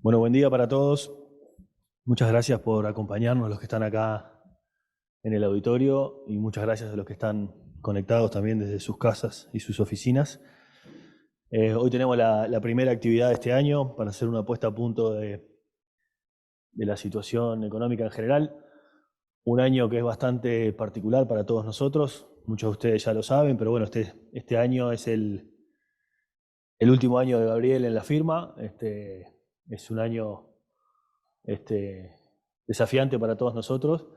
Bueno, buen día para todos. Muchas gracias por acompañarnos, los que están acá en el auditorio, y muchas gracias a los que están conectados también desde sus casas y sus oficinas. Hoy tenemos la primera actividad de este año para hacer una puesta a punto de la situación económica en general. Un año que es bastante particular para todos nosotros. Muchos de ustedes ya lo saben, pero bueno, este año es el último año de Gabriel en la firma. Es un año desafiante para todos nosotros,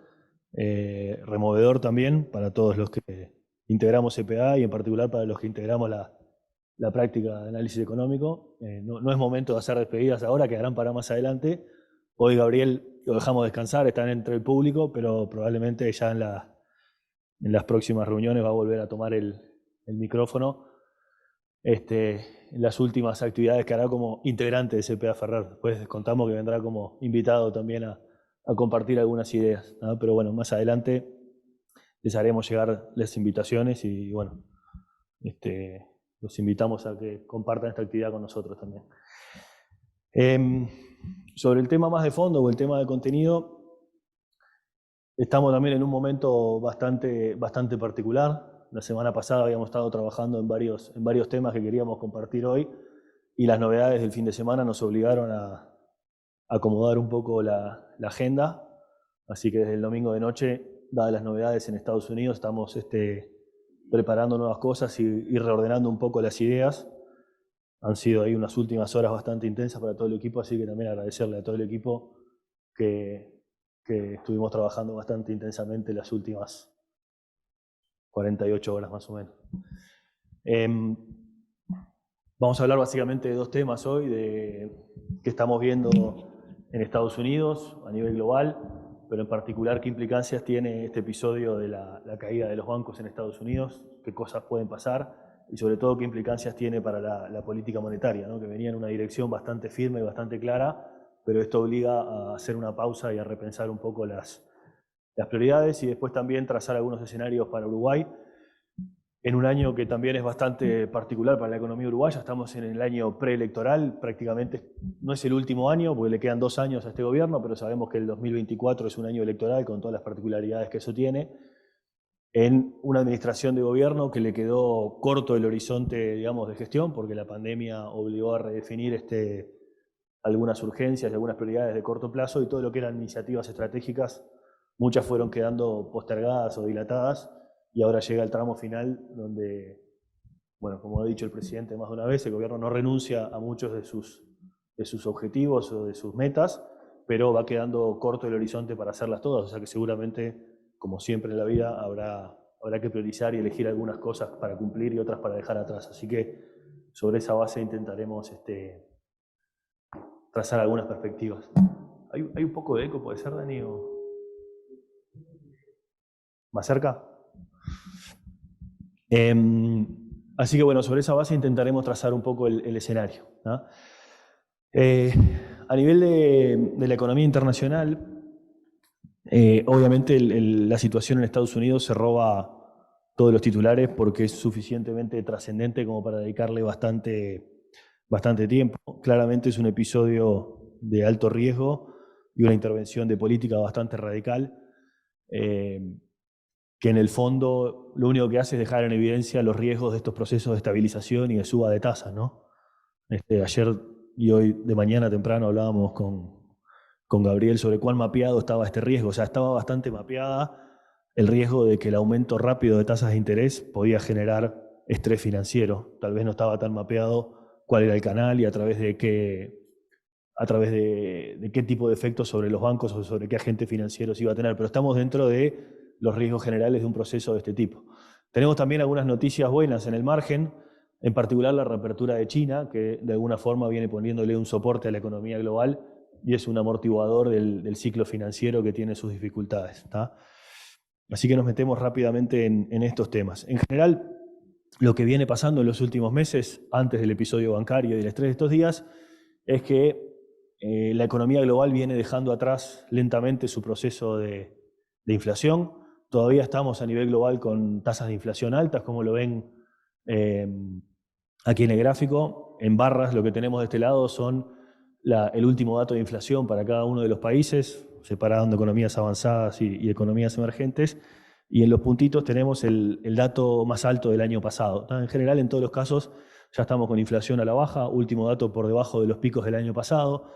removedor también para todos los que integramos CPA y en particular para los que integramos la práctica de análisis económico. No es momento de hacer despedidas ahora, quedarán para más adelante. Hoy Gabriel lo dejamos descansar, está entre el público, pero probablemente ya en las próximas reuniones va a volver a tomar el micrófono. En las últimas actividades que hará como integrante de CPA Ferrer. Después contamos que vendrá como invitado también a compartir algunas ideas, ¿no? Pero bueno, más adelante les haremos llegar las invitaciones y bueno, los invitamos a que compartan esta actividad con nosotros también. Sobre el tema más de fondo o el tema de contenido, estamos también en un momento bastante particular. La semana pasada habíamos estado trabajando en varios temas que queríamos compartir hoy, y las novedades del fin de semana nos obligaron a acomodar un poco la agenda. Así que desde el domingo de noche, dadas las novedades en Estados Unidos, estamos preparando nuevas cosas y reordenando un poco las ideas. Han sido ahí unas últimas horas bastante intensas para todo el equipo, así que también agradecerle a todo el equipo que estuvimos trabajando bastante intensamente las últimas 48 horas más o menos. Vamos a hablar básicamente de dos temas hoy, que estamos viendo en Estados Unidos a nivel global, pero en particular qué implicancias tiene este episodio de la caída de los bancos en Estados Unidos, qué cosas pueden pasar y sobre todo qué implicancias tiene para la política monetaria, ¿no? Que venía en una dirección bastante firme y bastante clara, pero esto obliga a hacer una pausa y a repensar un poco las prioridades y después también trazar algunos escenarios para Uruguay. En un año que también es bastante particular para la economía uruguaya, estamos en el año preelectoral, prácticamente no es el último año, porque le quedan 2 años a este gobierno, pero sabemos que el 2024 es un año electoral con todas las particularidades que eso tiene, en una administración de gobierno que le quedó corto el horizonte, digamos, de gestión, porque la pandemia obligó a redefinir algunas urgencias y algunas prioridades de corto plazo, y todo lo que eran iniciativas estratégicas, muchas fueron quedando postergadas o dilatadas, y ahora llega el tramo final donde, bueno, como ha dicho el presidente más de una vez, el gobierno no renuncia a muchos de sus objetivos o de sus metas, pero va quedando corto el horizonte para hacerlas todas, o sea que seguramente, como siempre en la vida, habrá que priorizar y elegir algunas cosas para cumplir y otras para dejar atrás. Así que sobre esa base intentaremos trazar algunas perspectivas. ¿Hay un poco de eco, puede ser, Dani? ¿Más cerca? Así que bueno, sobre esa base intentaremos trazar un poco el escenario, ¿no? A nivel de la economía internacional, obviamente la situación en Estados Unidos se roba todos los titulares porque es suficientemente trascendente como para dedicarle bastante tiempo. Claramente es un episodio de alto riesgo y una intervención de política bastante radical, que en el fondo lo único que hace es dejar en evidencia los riesgos de estos procesos de estabilización y de suba de tasas, ¿no? Ayer y hoy de mañana temprano hablábamos con Gabriel sobre cuán mapeado estaba este riesgo. O sea, estaba bastante mapeada el riesgo de que el aumento rápido de tasas de interés podía generar estrés financiero. Tal vez no estaba tan mapeado cuál era el canal y a través de qué tipo de efectos sobre los bancos o sobre qué agentes financieros iba a tener. Pero estamos dentro de los riesgos generales de un proceso de este tipo. Tenemos también algunas noticias buenas en el margen, en particular la reapertura de China, que de alguna forma viene poniéndole un soporte a la economía global y es un amortiguador del ciclo financiero que tiene sus dificultades, ¿está? Así que nos metemos rápidamente en estos temas. En general, lo que viene pasando en los últimos meses, antes del episodio bancario y del estrés de estos días, es que la economía global viene dejando atrás lentamente su proceso de inflación. Todavía estamos a nivel global con tasas de inflación altas, como lo ven aquí en el gráfico. En barras lo que tenemos de este lado son el último dato de inflación para cada uno de los países, separando economías avanzadas y economías emergentes. Y en los puntitos tenemos el dato más alto del año pasado. En general, en todos los casos, ya estamos con inflación a la baja, último dato por debajo de los picos del año pasado.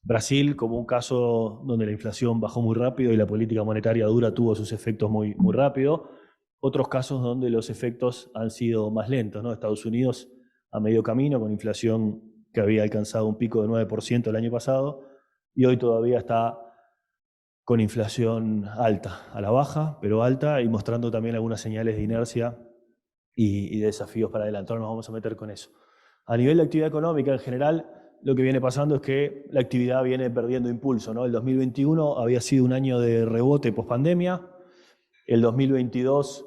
Brasil, como un caso donde la inflación bajó muy rápido y la política monetaria dura tuvo sus efectos muy, muy rápido. Otros casos donde los efectos han sido más lentos, ¿no? Estados Unidos a medio camino, con inflación que había alcanzado un pico de 9% el año pasado, y hoy todavía está con inflación alta, a la baja, pero alta, y mostrando también algunas señales de inercia y de desafíos para adelante. Ahora nos vamos a meter con eso. A nivel de actividad económica en general, lo que viene pasando es que la actividad viene perdiendo impulso, ¿no? El 2021 había sido un año de rebote post-pandemia. El 2022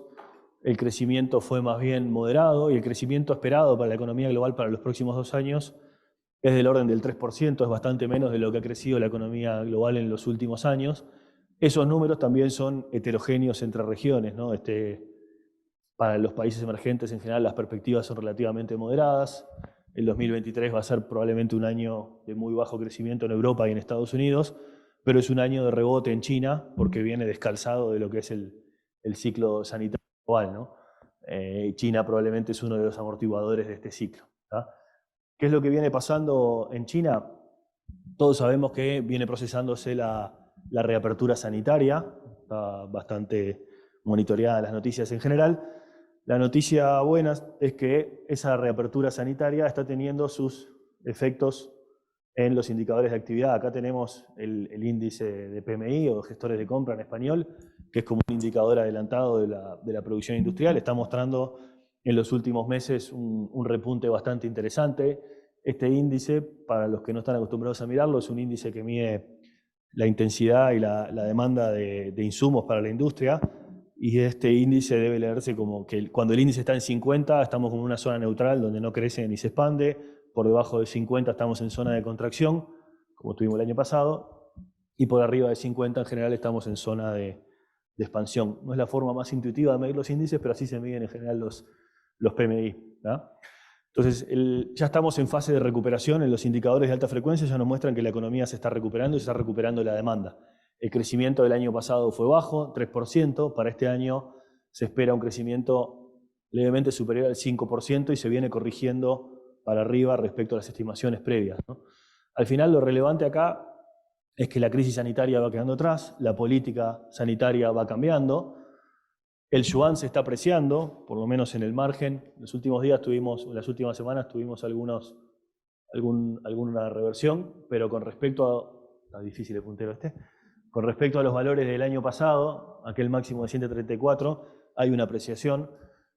el crecimiento fue más bien moderado y el crecimiento esperado para la economía global para los próximos 2 años es del orden del 3%, es bastante menos de lo que ha crecido la economía global en los últimos años. Esos números también son heterogéneos entre regiones, ¿no? Para los países emergentes en general las perspectivas son relativamente moderadas. El 2023 va a ser probablemente un año de muy bajo crecimiento en Europa y en Estados Unidos, pero es un año de rebote en China porque viene descalzado de lo que es el ciclo sanitario global, ¿no? China probablemente es uno de los amortiguadores de este ciclo, ¿tá? ¿Qué es lo que viene pasando en China? Todos sabemos que viene procesándose la reapertura sanitaria, está bastante monitoreada las noticias en general. La noticia buena es que esa reapertura sanitaria está teniendo sus efectos en los indicadores de actividad. Acá tenemos el índice de PMI o gestores de compra en español, que es como un indicador adelantado de la producción industrial. Está mostrando en los últimos meses un repunte bastante interesante. Este índice, para los que no están acostumbrados a mirarlo, es un índice que mide la intensidad y la demanda de insumos para la industria, y este índice debe leerse como que cuando el índice está en 50 estamos en una zona neutral donde no crece ni se expande, por debajo de 50 estamos en zona de contracción, como tuvimos el año pasado, y por arriba de 50 en general estamos en zona de expansión. No es la forma más intuitiva de medir los índices, pero así se miden en general los PMI, ¿no? Entonces, ya estamos en fase de recuperación en los indicadores de alta frecuencia, ya nos muestran que la economía se está recuperando y se está recuperando la demanda. El crecimiento del año pasado fue bajo, 3%, para este año se espera un crecimiento levemente superior al 5% y se viene corrigiendo para arriba respecto a las estimaciones previas, ¿no? Al final, lo relevante acá es que la crisis sanitaria va quedando atrás, la política sanitaria va cambiando, el yuan se está apreciando, por lo menos en el margen. En los últimos días en las últimas semanas tuvimos alguna reversión, pero con respecto a... Está difícil el puntero este. Con respecto a los valores del año pasado, aquel máximo de 134, hay una apreciación,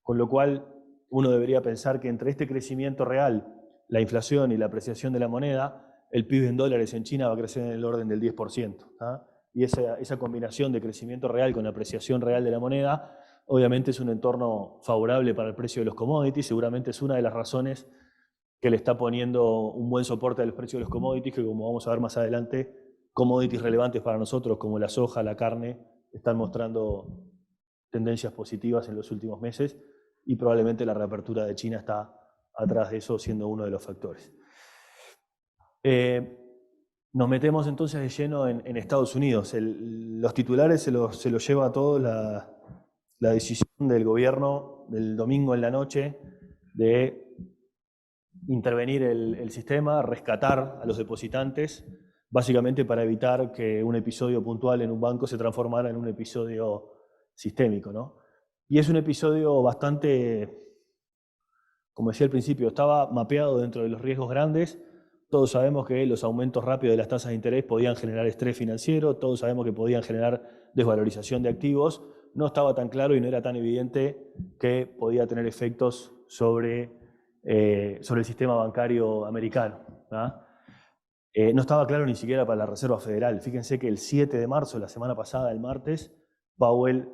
con lo cual uno debería pensar que entre este crecimiento real, la inflación y la apreciación de la moneda, el PIB en dólares en China va a crecer en el orden del 10%, ¿tá? Y esa combinación de crecimiento real con apreciación real de la moneda, obviamente es un entorno favorable para el precio de los commodities, seguramente es una de las razones que le está poniendo un buen soporte al precio de los commodities, que como vamos a ver más adelante, commodities relevantes para nosotros como la soja, la carne, están mostrando tendencias positivas en los últimos meses y probablemente la reapertura de China está atrás de eso, siendo uno de los factores. Nos metemos entonces de lleno en Estados Unidos. Los titulares se los lleva a todos la decisión del gobierno del domingo en la noche de intervenir el sistema, rescatar a los depositantes, básicamente para evitar que un episodio puntual en un banco se transformara en un episodio sistémico, ¿no? Y es un episodio bastante, como decía al principio, estaba mapeado dentro de los riesgos grandes. Todos sabemos que los aumentos rápidos de las tasas de interés podían generar estrés financiero, todos sabemos que podían generar desvalorización de activos. No estaba tan claro y no era tan evidente que podía tener efectos sobre el sistema bancario americano, ¿no? No estaba claro ni siquiera para la Reserva Federal. Fíjense que el 7 de marzo, la semana pasada, el martes, Powell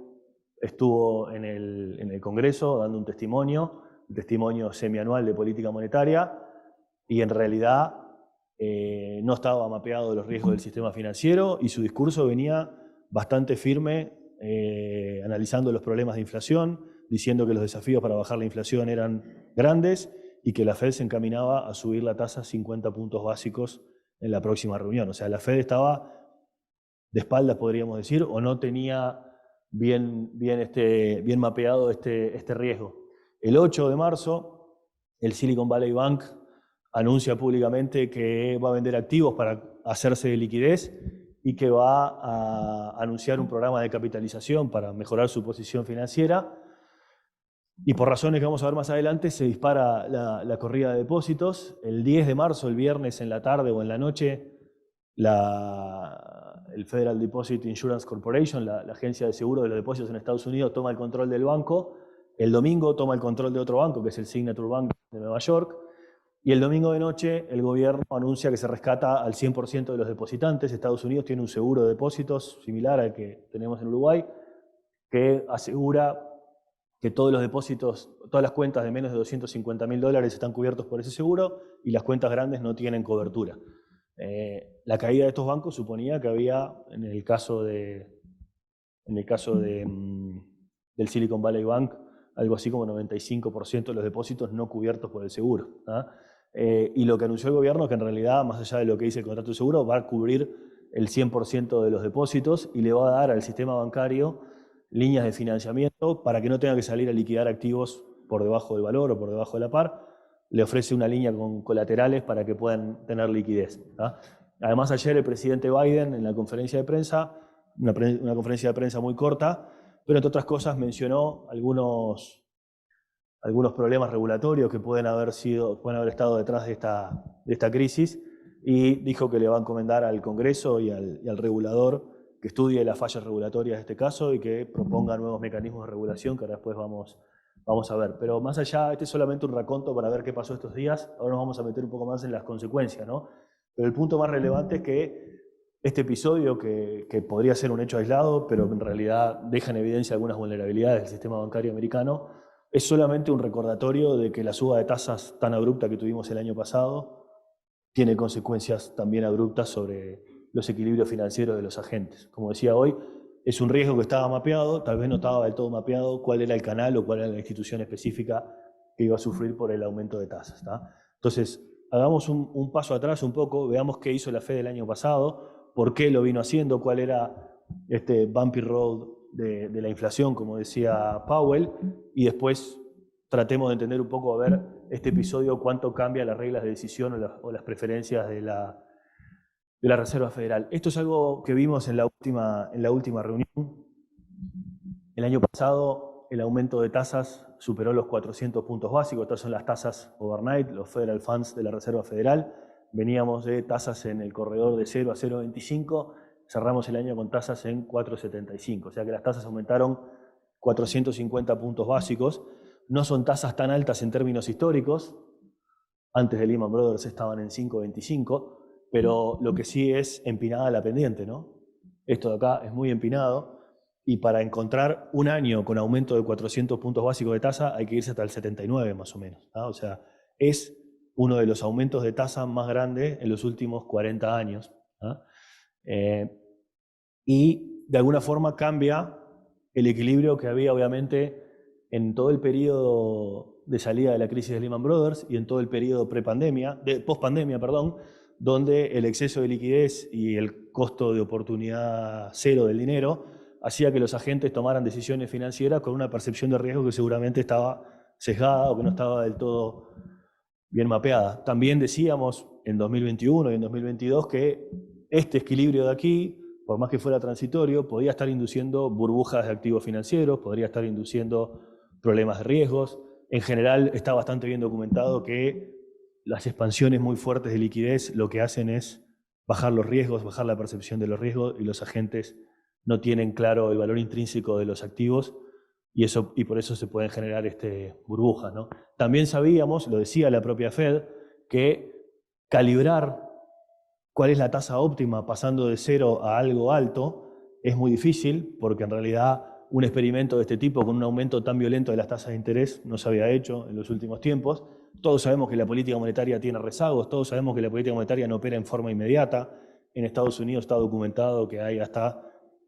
estuvo en el Congreso dando un testimonio semianual de política monetaria, y en realidad no estaba mapeado los riesgos del sistema financiero y su discurso venía bastante firme, analizando los problemas de inflación, diciendo que los desafíos para bajar la inflación eran grandes y que la Fed se encaminaba a subir la tasa 50 puntos básicos en la próxima reunión. O sea, la Fed estaba de espaldas, podríamos decir, o no tenía bien mapeado este riesgo. El 8 de marzo, el Silicon Valley Bank anuncia públicamente que va a vender activos para hacerse de liquidez y que va a anunciar un programa de capitalización para mejorar su posición financiera. Y por razones que vamos a ver más adelante, se dispara la corrida de depósitos. El 10 de marzo, el viernes en la tarde o en la noche, el Federal Deposit Insurance Corporation, la agencia de seguro de los depósitos en Estados Unidos, toma el control del banco. El domingo toma el control de otro banco, que es el Signature Bank de Nueva York. Y el domingo de noche, el gobierno anuncia que se rescata al 100% de los depositantes. Estados Unidos tiene un seguro de depósitos similar al que tenemos en Uruguay, que asegura que todos los depósitos, todas las cuentas de menos de $250.000 están cubiertos por ese seguro y las cuentas grandes no tienen cobertura. La caída de estos bancos suponía que había, en el caso del Silicon Valley Bank, algo así como 95% de los depósitos no cubiertos por el seguro. Y lo que anunció el gobierno es que en realidad, más allá de lo que dice el contrato de seguro, va a cubrir el 100% de los depósitos y le va a dar al sistema bancario líneas de financiamiento para que no tenga que salir a liquidar activos por debajo del valor o por debajo de la par. Le ofrece una línea con colaterales para que puedan tener liquidez. Además, ayer el presidente Biden en la conferencia de prensa, una conferencia de prensa muy corta, pero entre otras cosas mencionó algunos problemas regulatorios que pueden haber estado detrás de esta crisis, y dijo que le va a encomendar al Congreso y al regulador que estudie las fallas regulatorias de este caso y que proponga nuevos mecanismos de regulación que ahora después vamos a ver. Pero más allá, este es solamente un raconto para ver qué pasó estos días. Ahora nos vamos a meter un poco más en las consecuencias, ¿no? Pero el punto más relevante es que este episodio, que podría ser un hecho aislado, pero en realidad deja en evidencia algunas vulnerabilidades del sistema bancario americano, es solamente un recordatorio de que la suba de tasas tan abrupta que tuvimos el año pasado tiene consecuencias también abruptas sobre los equilibrios financieros de los agentes. Como decía hoy, es un riesgo que estaba mapeado, tal vez no estaba del todo mapeado cuál era el canal o cuál era la institución específica que iba a sufrir por el aumento de tasas. Entonces, hagamos un paso atrás un poco, veamos qué hizo la Fed el año pasado, por qué lo vino haciendo, cuál era este bumpy road de la inflación, como decía Powell, y después tratemos de entender un poco, a ver, este episodio, cuánto cambia las reglas de decisión o las preferencias de la Reserva Federal. Esto es algo que vimos en la última reunión. El año pasado el aumento de tasas superó los 400 puntos básicos. Estas son las tasas overnight, los Federal Funds de la Reserva Federal. Veníamos de tasas en el corredor de 0 a 0,25, cerramos el año con tasas en 4,75. O sea que las tasas aumentaron 450 puntos básicos. No son tasas tan altas en términos históricos. Antes de Lehman Brothers estaban en 5,25. Pero lo que sí es empinada la pendiente, ¿no? Esto de acá es muy empinado, y para encontrar un año con aumento de 400 puntos básicos de tasa hay que irse hasta el 79 más o menos. O sea, es uno de los aumentos de tasa más grandes en los últimos 40 años. Y de alguna forma cambia el equilibrio que había, obviamente, en todo el periodo de salida de la crisis de Lehman Brothers y en todo el periodo post-pandemia, donde el exceso de liquidez y el costo de oportunidad cero del dinero hacía que los agentes tomaran decisiones financieras con una percepción de riesgo que seguramente estaba sesgada o que no estaba del todo bien mapeada. También decíamos en 2021 y en 2022 que este equilibrio de aquí, por más que fuera transitorio, podía estar induciendo burbujas de activos financieros, podría estar induciendo problemas de riesgos. En general está bastante bien documentado que las expansiones muy fuertes de liquidez lo que hacen es bajar los riesgos, bajar la percepción de los riesgos, y los agentes no tienen claro el valor intrínseco de los activos, y por eso se pueden generar burbujas, ¿no? También sabíamos, lo decía la propia Fed, que calibrar cuál es la tasa óptima pasando de 0 a algo alto es muy difícil, porque en realidad un experimento de este tipo con un aumento tan violento de las tasas de interés no se había hecho en los últimos tiempos. Todos sabemos que la política monetaria tiene rezagos, todos sabemos que la política monetaria no opera en forma inmediata. En Estados Unidos está documentado que hay hasta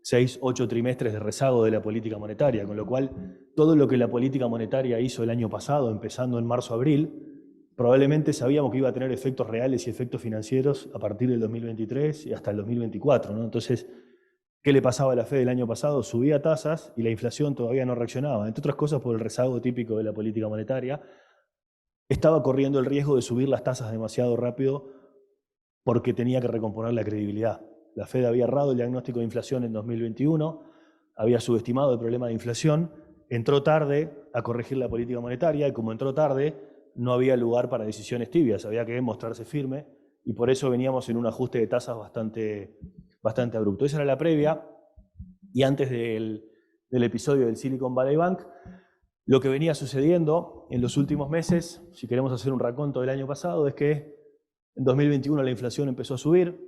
6, 8 trimestres de rezago de la política monetaria, con lo cual todo lo que la política monetaria hizo el año pasado, empezando en marzo-abril, probablemente sabíamos que iba a tener efectos reales y efectos financieros a partir del 2023 y hasta el 2024, ¿no? Entonces, ¿qué le pasaba a la Fed el año pasado? Subía tasas y la inflación todavía no reaccionaba, entre otras cosas por el rezago típico de la política monetaria. Estaba corriendo el riesgo de subir las tasas demasiado rápido porque tenía que recomponer la credibilidad. La Fed había errado el diagnóstico de inflación en 2021, había subestimado el problema de inflación, entró tarde a corregir la política monetaria y como entró tarde, no había lugar para decisiones tibias, había que mostrarse firme y por eso veníamos en un ajuste de tasas bastante abrupto. Esa era la previa y antes del episodio del Silicon Valley Bank, lo que venía sucediendo en los últimos meses, si queremos hacer un raconto del año pasado, es que en 2021 la inflación empezó a subir,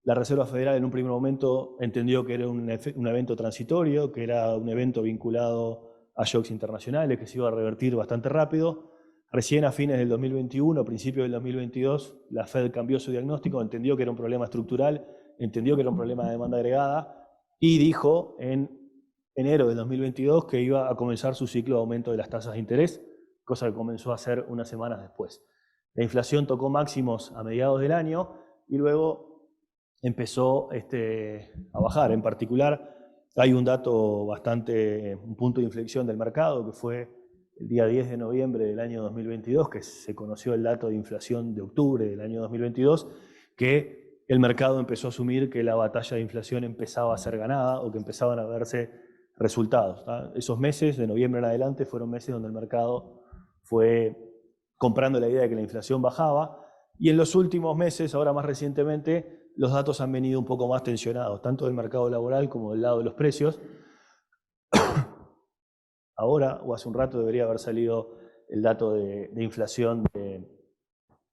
la Reserva Federal en un primer momento entendió que era un evento transitorio, que era un evento vinculado a shocks internacionales, que se iba a revertir bastante rápido. Recién a fines del 2021, a principios del 2022, la Fed cambió su diagnóstico, entendió que era un problema estructural, entendió que era un problema de demanda agregada y dijo en enero del 2022 que iba a comenzar su ciclo de aumento de las tasas de interés, cosa que comenzó a hacer unas semanas después. La inflación tocó máximos a mediados del año y luego empezó a bajar. En particular, hay un dato un punto de inflexión del mercado, que fue el día 10 de noviembre del año 2022, que se conoció el dato de inflación de octubre del año 2022, que el mercado empezó a asumir que la batalla de inflación empezaba a ser ganada o que empezaban a verse resultados, ¿tá? Esos meses, de noviembre en adelante, fueron meses donde el mercado fue comprando la idea de que la inflación bajaba, y en los últimos meses, ahora más recientemente, los datos han venido un poco más tensionados, tanto del mercado laboral como del lado de los precios. Ahora, o hace un rato, debería haber salido el dato de inflación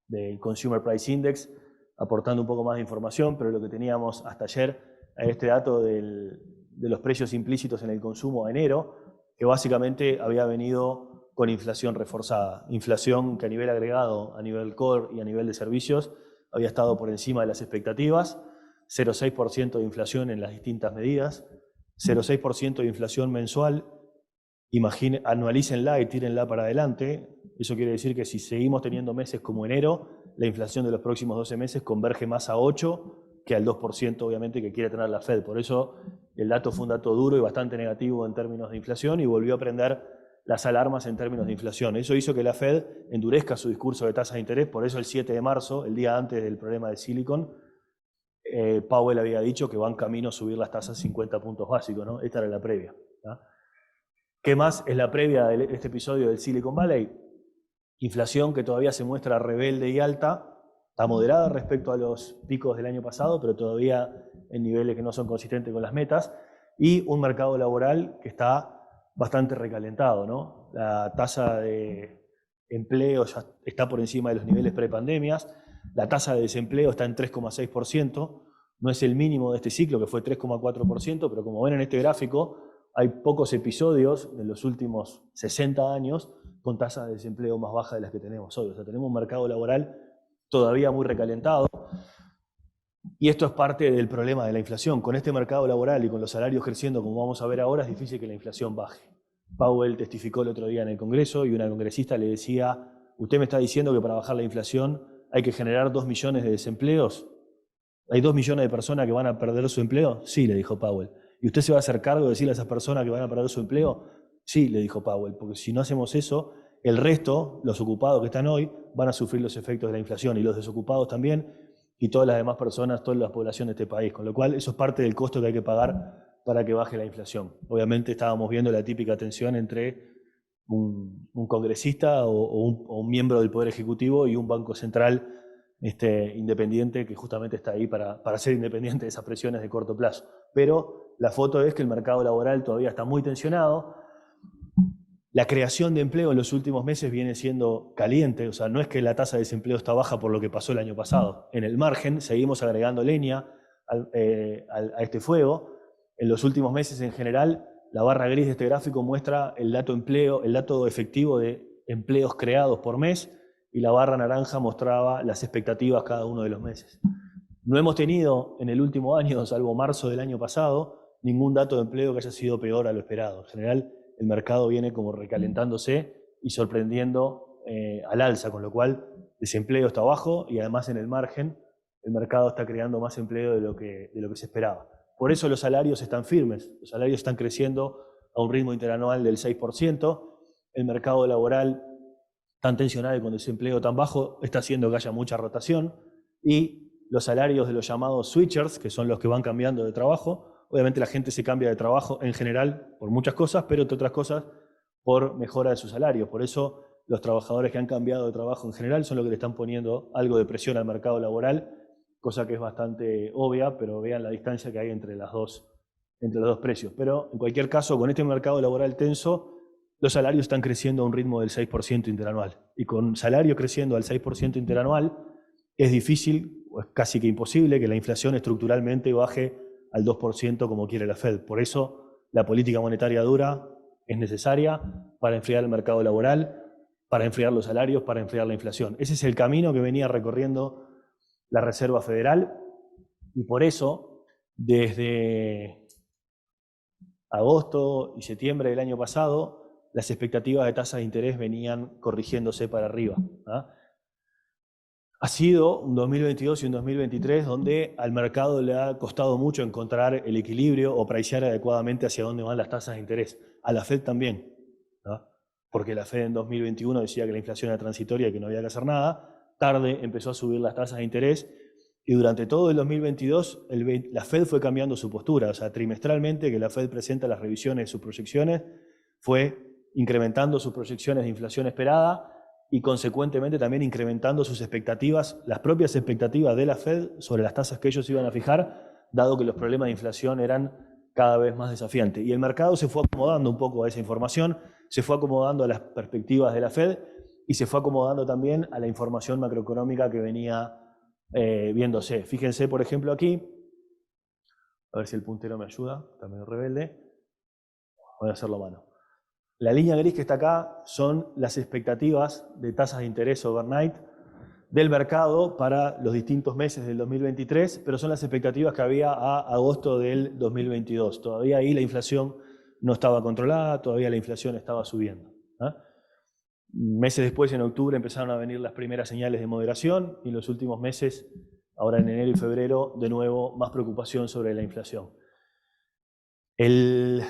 del Consumer Price Index, aportando un poco más de información, pero lo que teníamos hasta ayer era este dato de los precios implícitos en el consumo a enero, que básicamente había venido con inflación reforzada. Inflación que a nivel agregado, a nivel core y a nivel de servicios, había estado por encima de las expectativas, 0,6% de inflación en las distintas medidas, 0,6% de inflación mensual, anualícenla y tírenla para adelante. Eso quiere decir que si seguimos teniendo meses como enero, la inflación de los próximos 12 meses converge más a 8 que al 2% obviamente que quiere tener la Fed. Por eso el dato fue un dato duro y bastante negativo en términos de inflación y volvió a prender las alarmas en términos de inflación. Eso hizo que la Fed endurezca su discurso de tasas de interés, por eso el 7 de marzo, el día antes del problema de Silicon, Powell había dicho que van camino a subir las tasas 50 puntos básicos, ¿no? Esta era la previa, ¿tá? ¿Qué más es la previa de este episodio del Silicon Valley? Inflación que todavía se muestra rebelde y alta, está moderada respecto a los picos del año pasado, pero todavía en niveles que no son consistentes con las metas, y un mercado laboral que está bastante recalentado, ¿no? La tasa de empleo ya está por encima de los niveles prepandemias, la tasa de desempleo está en 3,6%, no es el mínimo de este ciclo que fue 3,4%, pero como ven en este gráfico, hay pocos episodios en los últimos 60 años con tasas de desempleo más bajas de las que tenemos hoy. O sea, tenemos un mercado laboral todavía muy recalentado. Y esto es parte del problema de la inflación. Con este mercado laboral y con los salarios creciendo, como vamos a ver ahora, es difícil que la inflación baje. Powell testificó el otro día en el Congreso y una congresista le decía, usted me está diciendo que para bajar la inflación hay que generar 2 millones de desempleos. ¿Hay 2 millones de personas que van a perder su empleo? Sí, le dijo Powell. ¿Y usted se va a hacer cargo de decirle a esas personas que van a perder su empleo? Sí, le dijo Powell, porque si no hacemos eso, el resto, los ocupados que están hoy, van a sufrir los efectos de la inflación y los desocupados también, y todas las demás personas, toda la población de este país. Con lo cual, eso es parte del costo que hay que pagar para que baje la inflación. Obviamente estábamos viendo la típica tensión entre un congresista o un miembro del Poder Ejecutivo y un banco central independiente que justamente está ahí para ser independiente de esas presiones de corto plazo. Pero la foto es que el mercado laboral todavía está muy tensionado. La creación de empleo en los últimos meses viene siendo caliente, o sea, no es que la tasa de desempleo está baja por lo que pasó el año pasado. En el margen seguimos agregando leña a este fuego. En los últimos meses en general, la barra gris de este gráfico muestra el dato efectivo de empleos creados por mes, y la barra naranja mostraba las expectativas cada uno de los meses. No hemos tenido en el último año, salvo marzo del año pasado, ningún dato de empleo que haya sido peor a lo esperado. En general, el mercado viene como recalentándose y sorprendiendo al alza, con lo cual desempleo está bajo y además en el margen el mercado está creando más empleo de lo que se esperaba. Por eso los salarios están firmes, los salarios están creciendo a un ritmo interanual del 6%, el mercado laboral tan tensionado y con desempleo tan bajo está haciendo que haya mucha rotación y los salarios de los llamados switchers, que son los que van cambiando de trabajo, obviamente la gente se cambia de trabajo en general por muchas cosas, pero entre otras cosas por mejora de su salario. Por eso los trabajadores que han cambiado de trabajo en general son los que le están poniendo algo de presión al mercado laboral, cosa que es bastante obvia, pero vean la distancia que hay entre los dos precios. Pero en cualquier caso, con este mercado laboral tenso, los salarios están creciendo a un ritmo del 6% interanual. Y con salario creciendo al 6% interanual, es difícil, o es casi que imposible, que la inflación estructuralmente baje al 2% como quiere la Fed. Por eso la política monetaria dura es necesaria para enfriar el mercado laboral, para enfriar los salarios, para enfriar la inflación. Ese es el camino que venía recorriendo la Reserva Federal y por eso desde agosto y septiembre del año pasado las expectativas de tasas de interés venían corrigiéndose para arriba. Ha sido un 2022 y un 2023 donde al mercado le ha costado mucho encontrar el equilibrio o pricear adecuadamente hacia dónde van las tasas de interés. A la Fed también, ¿no? Porque la Fed en 2021 decía que la inflación era transitoria y que no había que hacer nada. Tarde empezó a subir las tasas de interés y durante todo el 2022 la Fed fue cambiando su postura. O sea, trimestralmente que la Fed presenta las revisiones de sus proyecciones, fue incrementando sus proyecciones de inflación esperada y consecuentemente también incrementando sus expectativas, las propias expectativas de la Fed sobre las tasas que ellos iban a fijar, dado que los problemas de inflación eran cada vez más desafiantes. Y el mercado se fue acomodando un poco a esa información, se fue acomodando a las perspectivas de la Fed y se fue acomodando también a la información macroeconómica que venía viéndose. Fíjense, por ejemplo, aquí, a ver si el puntero me ayuda, está medio rebelde, voy a hacerlo a mano. La línea gris que está acá son las expectativas de tasas de interés overnight del mercado para los distintos meses del 2023, pero son las expectativas que había a agosto del 2022. Todavía ahí la inflación no estaba controlada, todavía la inflación estaba subiendo. Meses después, en octubre, empezaron a venir las primeras señales de moderación y en los últimos meses, ahora en enero y febrero, de nuevo más preocupación sobre la inflación. El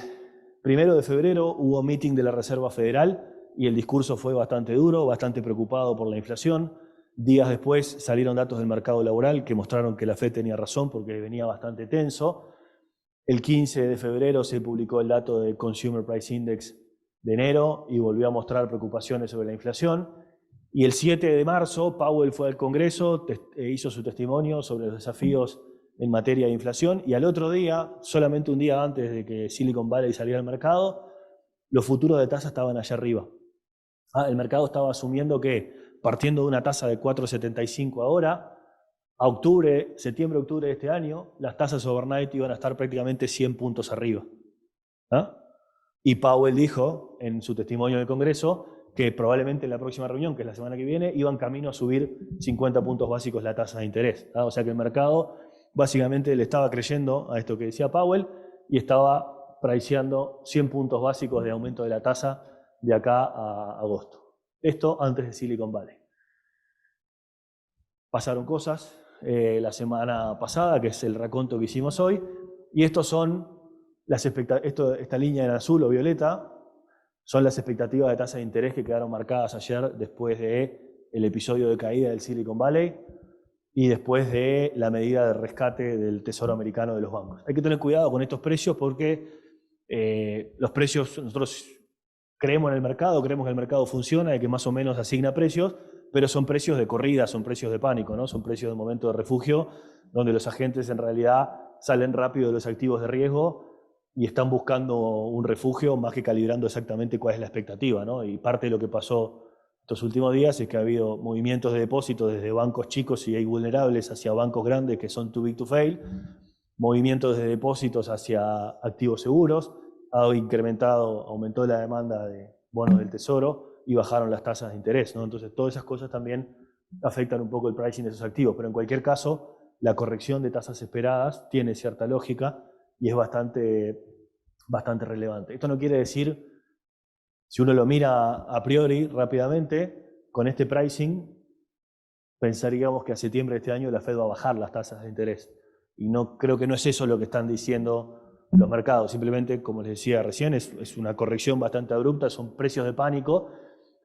1 de febrero hubo meeting de la Reserva Federal y el discurso fue bastante duro, bastante preocupado por la inflación. Días después salieron datos del mercado laboral que mostraron que la Fed tenía razón porque venía bastante tenso. El 15 de febrero se publicó el dato del Consumer Price Index de enero y volvió a mostrar preocupaciones sobre la inflación. Y el 7 de marzo Powell fue al Congreso, hizo su testimonio sobre los desafíos en materia de inflación y al otro día, solamente un día antes de que Silicon Valley saliera al mercado, los futuros de tasa estaban allá arriba. El mercado estaba asumiendo que partiendo de una tasa de 4,75 ahora, a septiembre-octubre de este año, las tasas overnight iban a estar prácticamente 100 puntos arriba. Y Powell dijo en su testimonio en el Congreso que probablemente en la próxima reunión, que es la semana que viene, iban camino a subir 50 puntos básicos la tasa de interés. O sea que el mercado básicamente le estaba creyendo a esto que decía Powell y estaba priceando 100 puntos básicos de aumento de la tasa de acá a agosto. Esto antes de Silicon Valley. Pasaron cosas la semana pasada, que es el raconto que hicimos hoy, y estos son esta línea en azul o violeta son las expectativas de tasa de interés que quedaron marcadas ayer después del episodio de caída del Silicon Valley y después de la medida de rescate del Tesoro americano de los bancos. Hay que tener cuidado con estos precios porque los precios, nosotros creemos en el mercado, creemos que el mercado funciona y que más o menos asigna precios, pero son precios de corrida, son precios de pánico, ¿no? Son precios de momento de refugio, donde los agentes en realidad salen rápido de los activos de riesgo y están buscando un refugio más que calibrando exactamente cuál es la expectativa, ¿no? Y parte de lo que pasó estos últimos días es que ha habido movimientos de depósitos desde bancos chicos y vulnerables hacia bancos grandes que son too big to fail, movimientos de depósitos hacia activos seguros, aumentó la demanda de bonos del Tesoro y bajaron las tasas de interés, ¿no? Entonces todas esas cosas también afectan un poco el pricing de esos activos, pero en cualquier caso la corrección de tasas esperadas tiene cierta lógica y es bastante relevante. Esto no quiere decir, si uno lo mira a priori rápidamente, con este pricing, pensaríamos que a septiembre de este año la Fed va a bajar las tasas de interés. Y no creo que no es eso lo que están diciendo los mercados. Simplemente, como les decía recién, es una corrección bastante abrupta, son precios de pánico,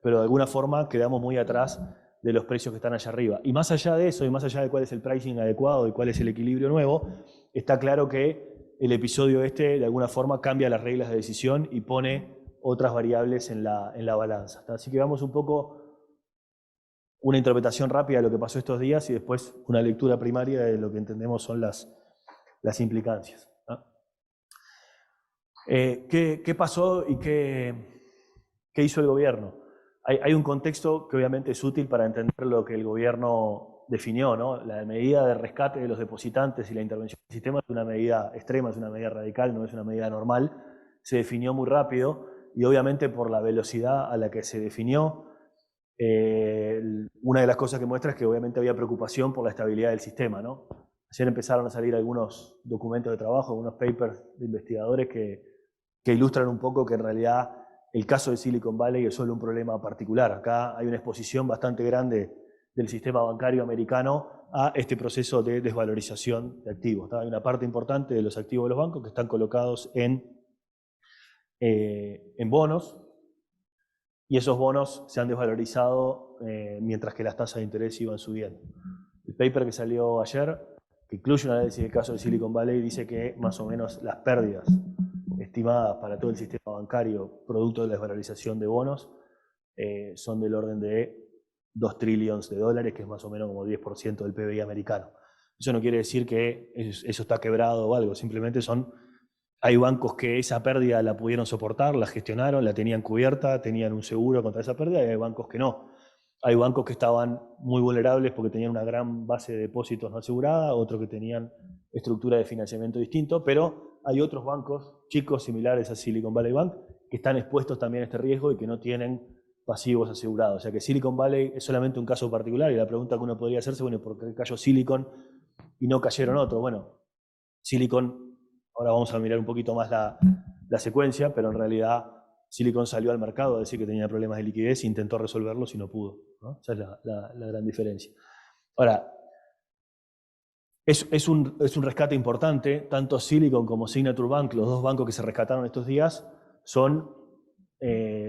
pero de alguna forma quedamos muy atrás de los precios que están allá arriba. Y más allá de eso, y más allá de cuál es el pricing adecuado y cuál es el equilibrio nuevo, está claro que el episodio este de alguna forma cambia las reglas de decisión y pone otras variables en la balanza. Así que vamos un poco una interpretación rápida de lo que pasó estos días y después una lectura primaria de lo que entendemos son las implicancias. ¿Qué pasó y qué hizo el gobierno? Hay un contexto que obviamente es útil para entender lo que el gobierno definió, ¿no? La medida de rescate de los depositantes y la intervención del sistema es una medida extrema, es una medida radical, no es una medida normal. Se definió muy rápido y obviamente por la velocidad a la que se definió, una de las cosas que muestra es que obviamente había preocupación por la estabilidad del sistema, ¿no? Ayer empezaron a salir algunos documentos de trabajo, algunos papers de investigadores que ilustran un poco que en realidad el caso de Silicon Valley es solo un problema particular. Acá hay una exposición bastante grande del sistema bancario americano a este proceso de desvalorización de activos. Hay una parte importante de los activos de los bancos que están colocados en bonos, y esos bonos se han desvalorizado mientras que las tasas de interés iban subiendo. El paper que salió ayer, que incluye un análisis del caso de Silicon Valley, dice que más o menos las pérdidas estimadas para todo el sistema bancario producto de la desvalorización de bonos son del orden de 2 trillones de dólares, que es más o menos como 10% del PBI americano. Eso no quiere decir que eso está quebrado o algo, simplemente hay bancos que esa pérdida la pudieron soportar, la gestionaron, la tenían cubierta, tenían un seguro contra esa pérdida, y hay bancos que no. Hay bancos que estaban muy vulnerables porque tenían una gran base de depósitos no asegurada, otros que tenían estructura de financiamiento distinto, pero hay otros bancos chicos similares a Silicon Valley Bank que están expuestos también a este riesgo y que no tienen pasivos asegurados. O sea que Silicon Valley es solamente un caso particular y la pregunta que uno podría hacerse, bueno, ¿por qué cayó Silicon y no cayeron otros? Bueno, Silicon, ahora vamos a mirar un poquito más la secuencia, pero en realidad Silicon salió al mercado a decir que tenía problemas de liquidez e intentó resolverlos y no pudo, ¿no? Esa es la gran diferencia. Ahora, es un rescate importante. Tanto Silicon como Signature Bank, los dos bancos que se rescataron estos días, son,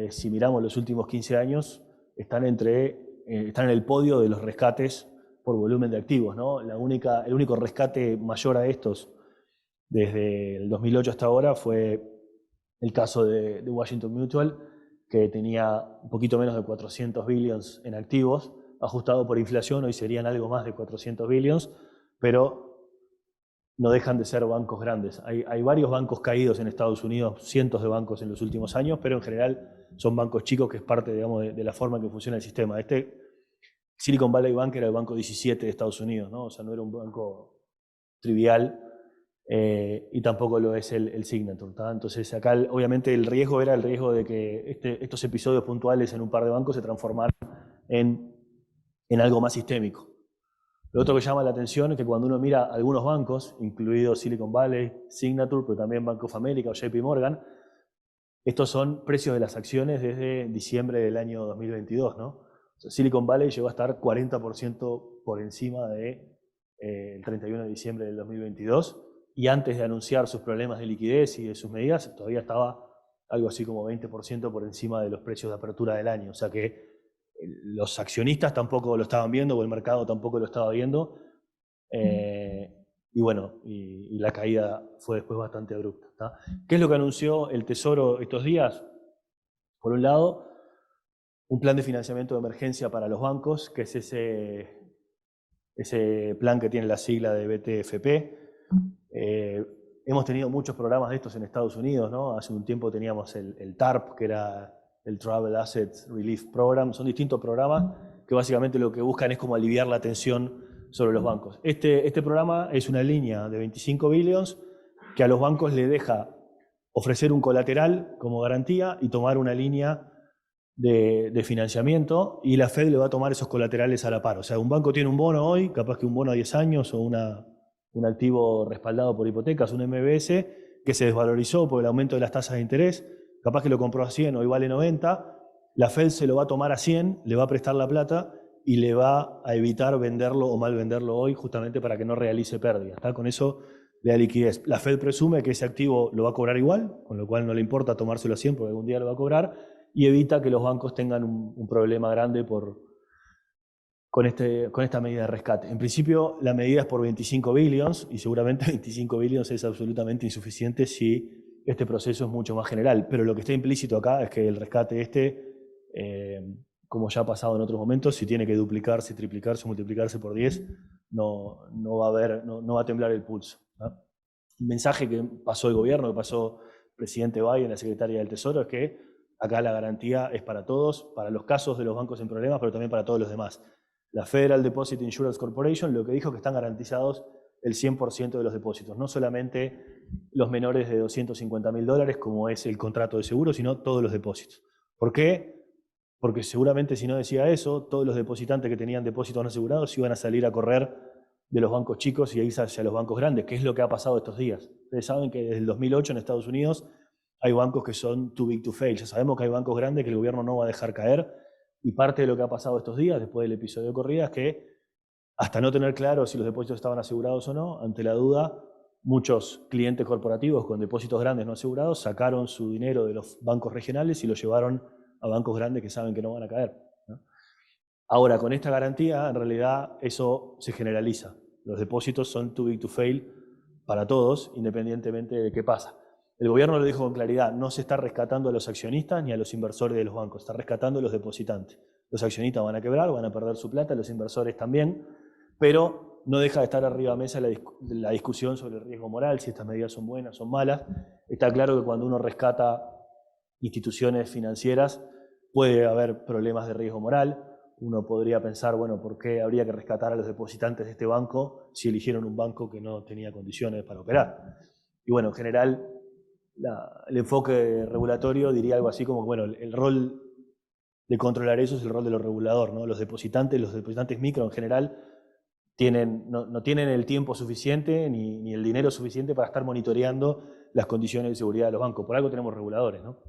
si miramos los últimos 15 años, están en el podio de los rescates por volumen de activos, ¿no? El único rescate mayor a estos desde el 2008 hasta ahora fue el caso de Washington Mutual, que tenía un poquito menos de 400 billions en activos, ajustado por inflación, hoy serían algo más de 400 billions, pero no dejan de ser bancos grandes. Hay varios bancos caídos en Estados Unidos, cientos de bancos en los últimos años, pero en general son bancos chicos, que es parte, digamos, de la forma en que funciona el sistema. Silicon Valley Bank era el banco 17 de Estados Unidos, ¿no? O sea, no era un banco trivial, y tampoco lo es el Signature, ¿tá? Entonces acá obviamente el riesgo era el riesgo de que estos episodios puntuales en un par de bancos se transformaran en algo más sistémico. Lo otro que llama la atención es que cuando uno mira algunos bancos, incluidos Silicon Valley, Signature, pero también Bank of America o JP Morgan, estos son precios de las acciones desde diciembre del año 2022, ¿no? O sea, Silicon Valley llegó a estar 40% por encima del 31 de diciembre del 2022, y antes de anunciar sus problemas de liquidez y de sus medidas, todavía estaba algo así como 20% por encima de los precios de apertura del año. O sea que los accionistas tampoco lo estaban viendo, o el mercado tampoco lo estaba viendo, y bueno, y la caída fue después bastante abrupta, ¿tá? ¿Qué es lo que anunció el Tesoro estos días? Por un lado, un plan de financiamiento de emergencia para los bancos, que es ese plan que tiene la sigla de BTFP. Hemos tenido muchos programas de estos en Estados Unidos, ¿no? Hace un tiempo teníamos el TARP, que era el Travel Asset Relief Program. Son distintos programas que básicamente lo que buscan es como aliviar la tensión sobre los bancos. Este programa es una línea de 25 billions que a los bancos le deja ofrecer un colateral como garantía y tomar una línea de financiamiento, y la Fed le va a tomar esos colaterales a la par. O sea, un banco tiene un bono hoy, capaz que un bono a 10 años o un activo respaldado por hipotecas, un MBS, que se desvalorizó por el aumento de las tasas de interés, capaz que lo compró a 100, hoy vale 90, la Fed se lo va a tomar a 100, le va a prestar la plata y le va a evitar venderlo o mal venderlo hoy justamente para que no realice pérdidas. Con eso le da liquidez. La Fed presume que ese activo lo va a cobrar igual, con lo cual no le importa tomárselo a 100 porque algún día lo va a cobrar, y evita que los bancos tengan un problema grande con esta medida de rescate. En principio, la medida es por 25 billions y seguramente 25 billions es absolutamente insuficiente si este proceso es mucho más general. Pero lo que está implícito acá es que el rescate como ya ha pasado en otros momentos, si tiene que duplicarse, triplicarse, multiplicarse por 10, no va a temblar el pulso, ¿no? El mensaje que pasó el gobierno, que pasó el presidente Biden, la secretaria del Tesoro, es que acá la garantía es para todos, para los casos de los bancos en problemas, pero también para todos los demás. La Federal Deposit Insurance Corporation lo que dijo es que están garantizados el 100% de los depósitos, no solamente los menores de $250.000, como es el contrato de seguro, sino todos los depósitos. ¿Por qué? Porque seguramente si no decía eso, todos los depositantes que tenían depósitos no asegurados iban a salir a correr de los bancos chicos y a irse hacia los bancos grandes, que es lo que ha pasado estos días. Ustedes saben que desde el 2008 en Estados Unidos hay bancos que son too big to fail. Ya sabemos que hay bancos grandes que el gobierno no va a dejar caer, y parte de lo que ha pasado estos días, después del episodio de corrida, es que hasta no tener claro si los depósitos estaban asegurados o no, ante la duda, muchos clientes corporativos con depósitos grandes no asegurados sacaron su dinero de los bancos regionales y lo llevaron a bancos grandes que saben que no van a caer, ¿no? Ahora, con esta garantía, en realidad, eso se generaliza. Los depósitos son too big to fail para todos, independientemente de qué pasa. El gobierno lo dijo con claridad, no se está rescatando a los accionistas ni a los inversores de los bancos, está rescatando a los depositantes. Los accionistas van a quebrar, van a perder su plata, los inversores también, pero no deja de estar arriba de mesa la discusión sobre el riesgo moral, si estas medidas son buenas, son malas. Está claro que cuando uno rescata instituciones financieras puede haber problemas de riesgo moral. Uno podría pensar, bueno, ¿por qué habría que rescatar a los depositantes de este banco si eligieron un banco que no tenía condiciones para operar? Y bueno, en general, el enfoque regulatorio diría algo así como, bueno, el rol de controlar eso es el rol de los reguladores, ¿no? Los depositantes micro en general no tienen el tiempo suficiente ni el dinero suficiente para estar monitoreando las condiciones de seguridad de los bancos. Por algo tenemos reguladores, ¿no?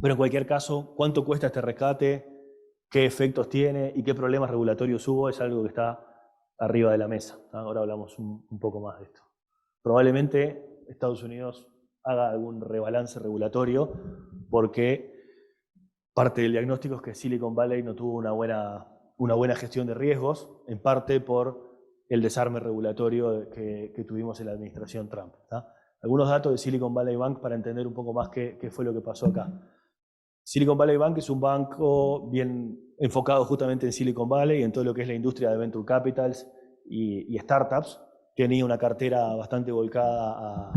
Pero en cualquier caso, ¿cuánto cuesta este rescate? ¿Qué efectos tiene? ¿Y qué problemas regulatorios hubo? Es algo que está arriba de la mesa, ¿no? Ahora hablamos un poco más de esto. Probablemente Estados Unidos haga algún rebalance regulatorio porque parte del diagnóstico es que Silicon Valley no tuvo una buena gestión de riesgos, en parte por el desarme regulatorio que tuvimos en la administración Trump, ¿tá? Algunos datos de Silicon Valley Bank para entender un poco más qué fue lo que pasó acá. Silicon Valley Bank es un banco bien enfocado justamente en Silicon Valley, en todo lo que es la industria de venture capitals y startups. Tenía una cartera bastante volcada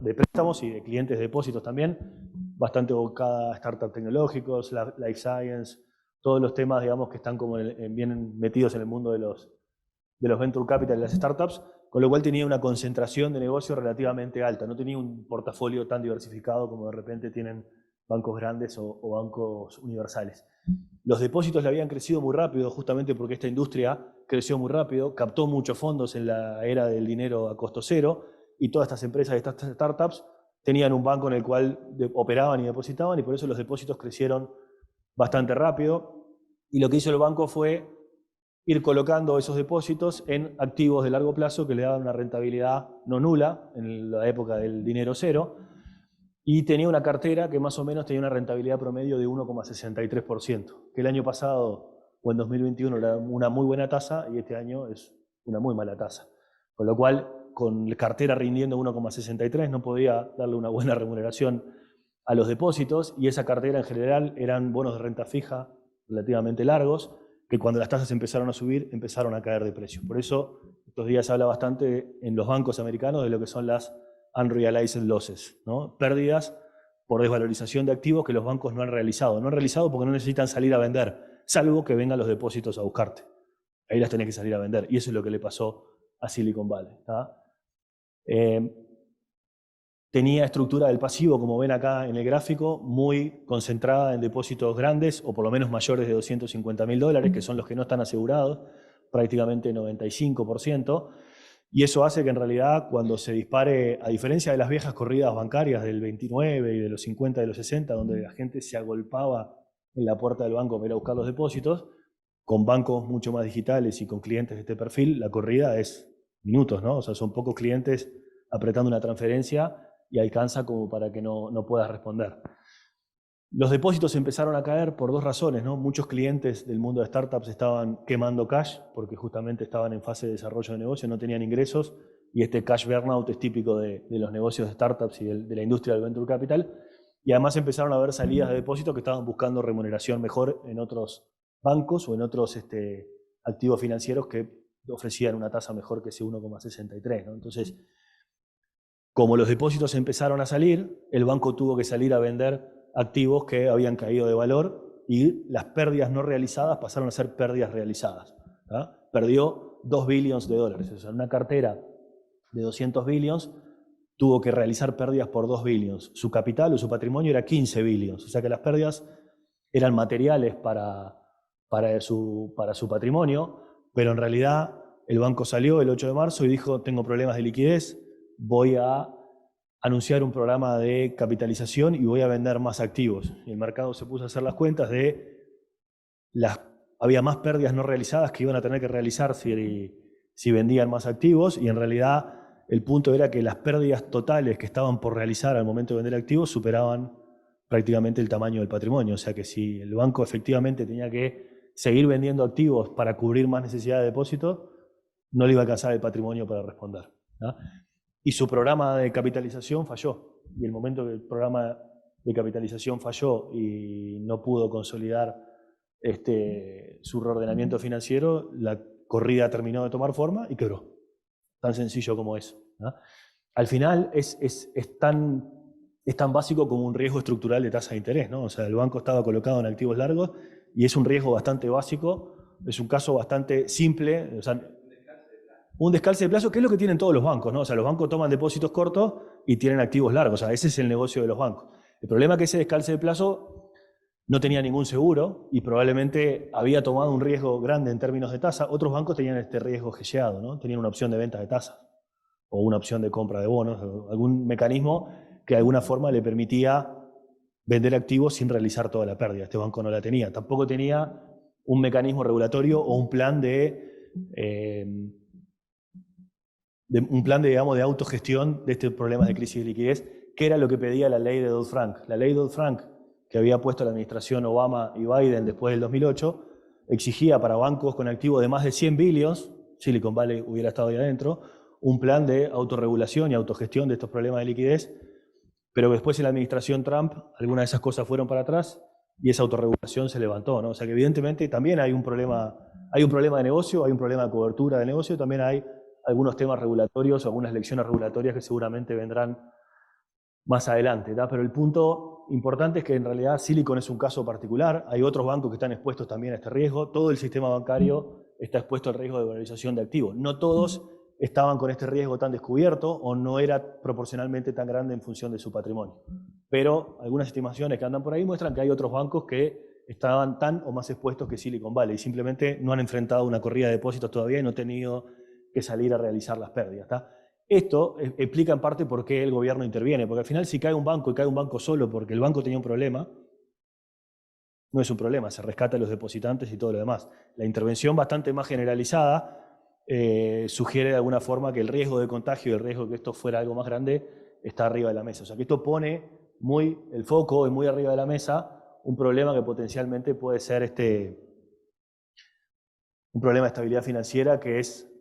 de préstamos y de clientes de depósitos también, bastante volcada a startups tecnológicos, life science, todos los temas, digamos, que están como bien metidos en el mundo de los venture capital y las startups, con lo cual tenía una concentración de negocio relativamente alta. No tenía un portafolio tan diversificado como de repente tienen bancos grandes o bancos universales. Los depósitos le habían crecido muy rápido, justamente porque esta industria creció muy rápido, captó muchos fondos en la era del dinero a costo cero, y todas estas empresas, estas startups, tenían un banco en el cual operaban y depositaban, y por eso los depósitos crecieron bastante rápido. Y lo que hizo el banco fue ir colocando esos depósitos en activos de largo plazo que le daban una rentabilidad no nula, en la época del dinero cero, y tenía una cartera que más o menos tenía una rentabilidad promedio de 1,63%, que el año pasado o en 2021 era una muy buena tasa y este año es una muy mala tasa. Con lo cual, con la cartera rindiendo 1,63 no podía darle una buena remuneración a los depósitos, y esa cartera en general eran bonos de renta fija relativamente largos, que cuando las tasas empezaron a subir, empezaron a caer de precio. Por eso, estos días se habla bastante en los bancos americanos de lo que son las unrealized losses, ¿no? Pérdidas por desvalorización de activos que los bancos no han realizado. No han realizado porque no necesitan salir a vender, salvo que vengan los depósitos a buscarte. Ahí las tenés que salir a vender. Y eso es lo que le pasó a Silicon Valley, ¿tá? Tenía estructura del pasivo, como ven acá en el gráfico, muy concentrada en depósitos grandes, o por lo menos mayores de $250.000, que son los que no están asegurados, prácticamente 95%. Y eso hace que en realidad cuando se dispare, a diferencia de las viejas corridas bancarias del 29 y de los 50 y de los 60, donde la gente se agolpaba en la puerta del banco para ir a buscar los depósitos, con bancos mucho más digitales y con clientes de este perfil, la corrida es minutos, ¿no? O sea, son pocos clientes apretando una transferencia y alcanza como para que no puedas responder. Los depósitos empezaron a caer por dos razones, ¿no? Muchos clientes del mundo de startups estaban quemando cash porque justamente estaban en fase de desarrollo de negocio, no tenían ingresos, y este cash burnout es típico de los negocios de startups y de la industria del venture capital. Y además empezaron a haber salidas de depósitos que estaban buscando remuneración mejor en otros bancos o en otros activos financieros que ofrecían una tasa mejor que ese 1,63, ¿no? Entonces, como los depósitos empezaron a salir, el banco tuvo que salir a vender activos que habían caído de valor y las pérdidas no realizadas pasaron a ser pérdidas realizadas, ¿tá? Perdió 2 billones de dólares. O sea, una cartera de 200 billones tuvo que realizar pérdidas por 2 billones. Su capital o su patrimonio era 15 billones. O sea que las pérdidas eran materiales para su patrimonio, pero en realidad el banco salió el 8 de marzo y dijo, tengo problemas de liquidez, voy a anunciar un programa de capitalización y voy a vender más activos. Y el mercado se puso a hacer las cuentas de había más pérdidas no realizadas que iban a tener que realizar si vendían más activos, y en realidad el punto era que las pérdidas totales que estaban por realizar al momento de vender activos superaban prácticamente el tamaño del patrimonio. O sea que si el banco efectivamente tenía que seguir vendiendo activos para cubrir más necesidad de depósito, no le iba a alcanzar el patrimonio para responder, ¿no? Y su programa de capitalización falló. Y el momento que el programa de capitalización falló y no pudo consolidar su reordenamiento financiero, la corrida terminó de tomar forma y quebró. Tan sencillo como eso, ¿no? Al final es tan básico como un riesgo estructural de tasa de interés, ¿no? O sea, el banco estaba colocado en activos largos y es un riesgo bastante básico, es un caso bastante simple. O sea, un descalce de plazo, que es lo que tienen todos los bancos, ¿no? O sea, los bancos toman depósitos cortos y tienen activos largos. O sea, ese es el negocio de los bancos. El problema es que ese descalce de plazo no tenía ningún seguro y probablemente había tomado un riesgo grande en términos de tasa. Otros bancos tenían este riesgo hedgeado, ¿no? Tenían una opción de venta de tasas o una opción de compra de bonos, o algún mecanismo que de alguna forma le permitía vender activos sin realizar toda la pérdida. Este banco no la tenía. Tampoco tenía un mecanismo regulatorio o un plan digamos, de autogestión de estos problemas de crisis de liquidez, que era lo que pedía la ley de Dodd-Frank. La ley Dodd-Frank, que había puesto la administración Obama y Biden después del 2008, exigía para bancos con activos de más de 100 billones, Silicon Valley hubiera estado ahí adentro, un plan de autorregulación y autogestión de estos problemas de liquidez, pero después en la administración Trump algunas de esas cosas fueron para atrás y esa autorregulación se levantó, ¿no? O sea que evidentemente también hay un problema de negocio, hay un problema de cobertura de negocio, también hay algunos temas regulatorios o algunas lecciones regulatorias que seguramente vendrán más adelante, ¿tá? Pero el punto importante es que en realidad Silicon es un caso particular, hay otros bancos que están expuestos también a este riesgo, todo el sistema bancario está expuesto al riesgo de valorización de activos. No todos estaban con este riesgo tan descubierto o no era proporcionalmente tan grande en función de su patrimonio. Pero algunas estimaciones que andan por ahí muestran que hay otros bancos que estaban tan o más expuestos que Silicon Valley y simplemente no han enfrentado una corrida de depósitos todavía y no han tenido que salir a realizar las pérdidas, ¿tá? Esto explica en parte por qué el gobierno interviene, porque al final si cae un banco y cae un banco solo porque el banco tenía un problema, no es un problema, se rescata a los depositantes y todo lo demás. La intervención bastante más generalizada sugiere de alguna forma que el riesgo de contagio y el riesgo de que esto fuera algo más grande está arriba de la mesa. O sea que esto pone el foco y muy arriba de la mesa un problema que potencialmente puede ser un problema de estabilidad financiera, que es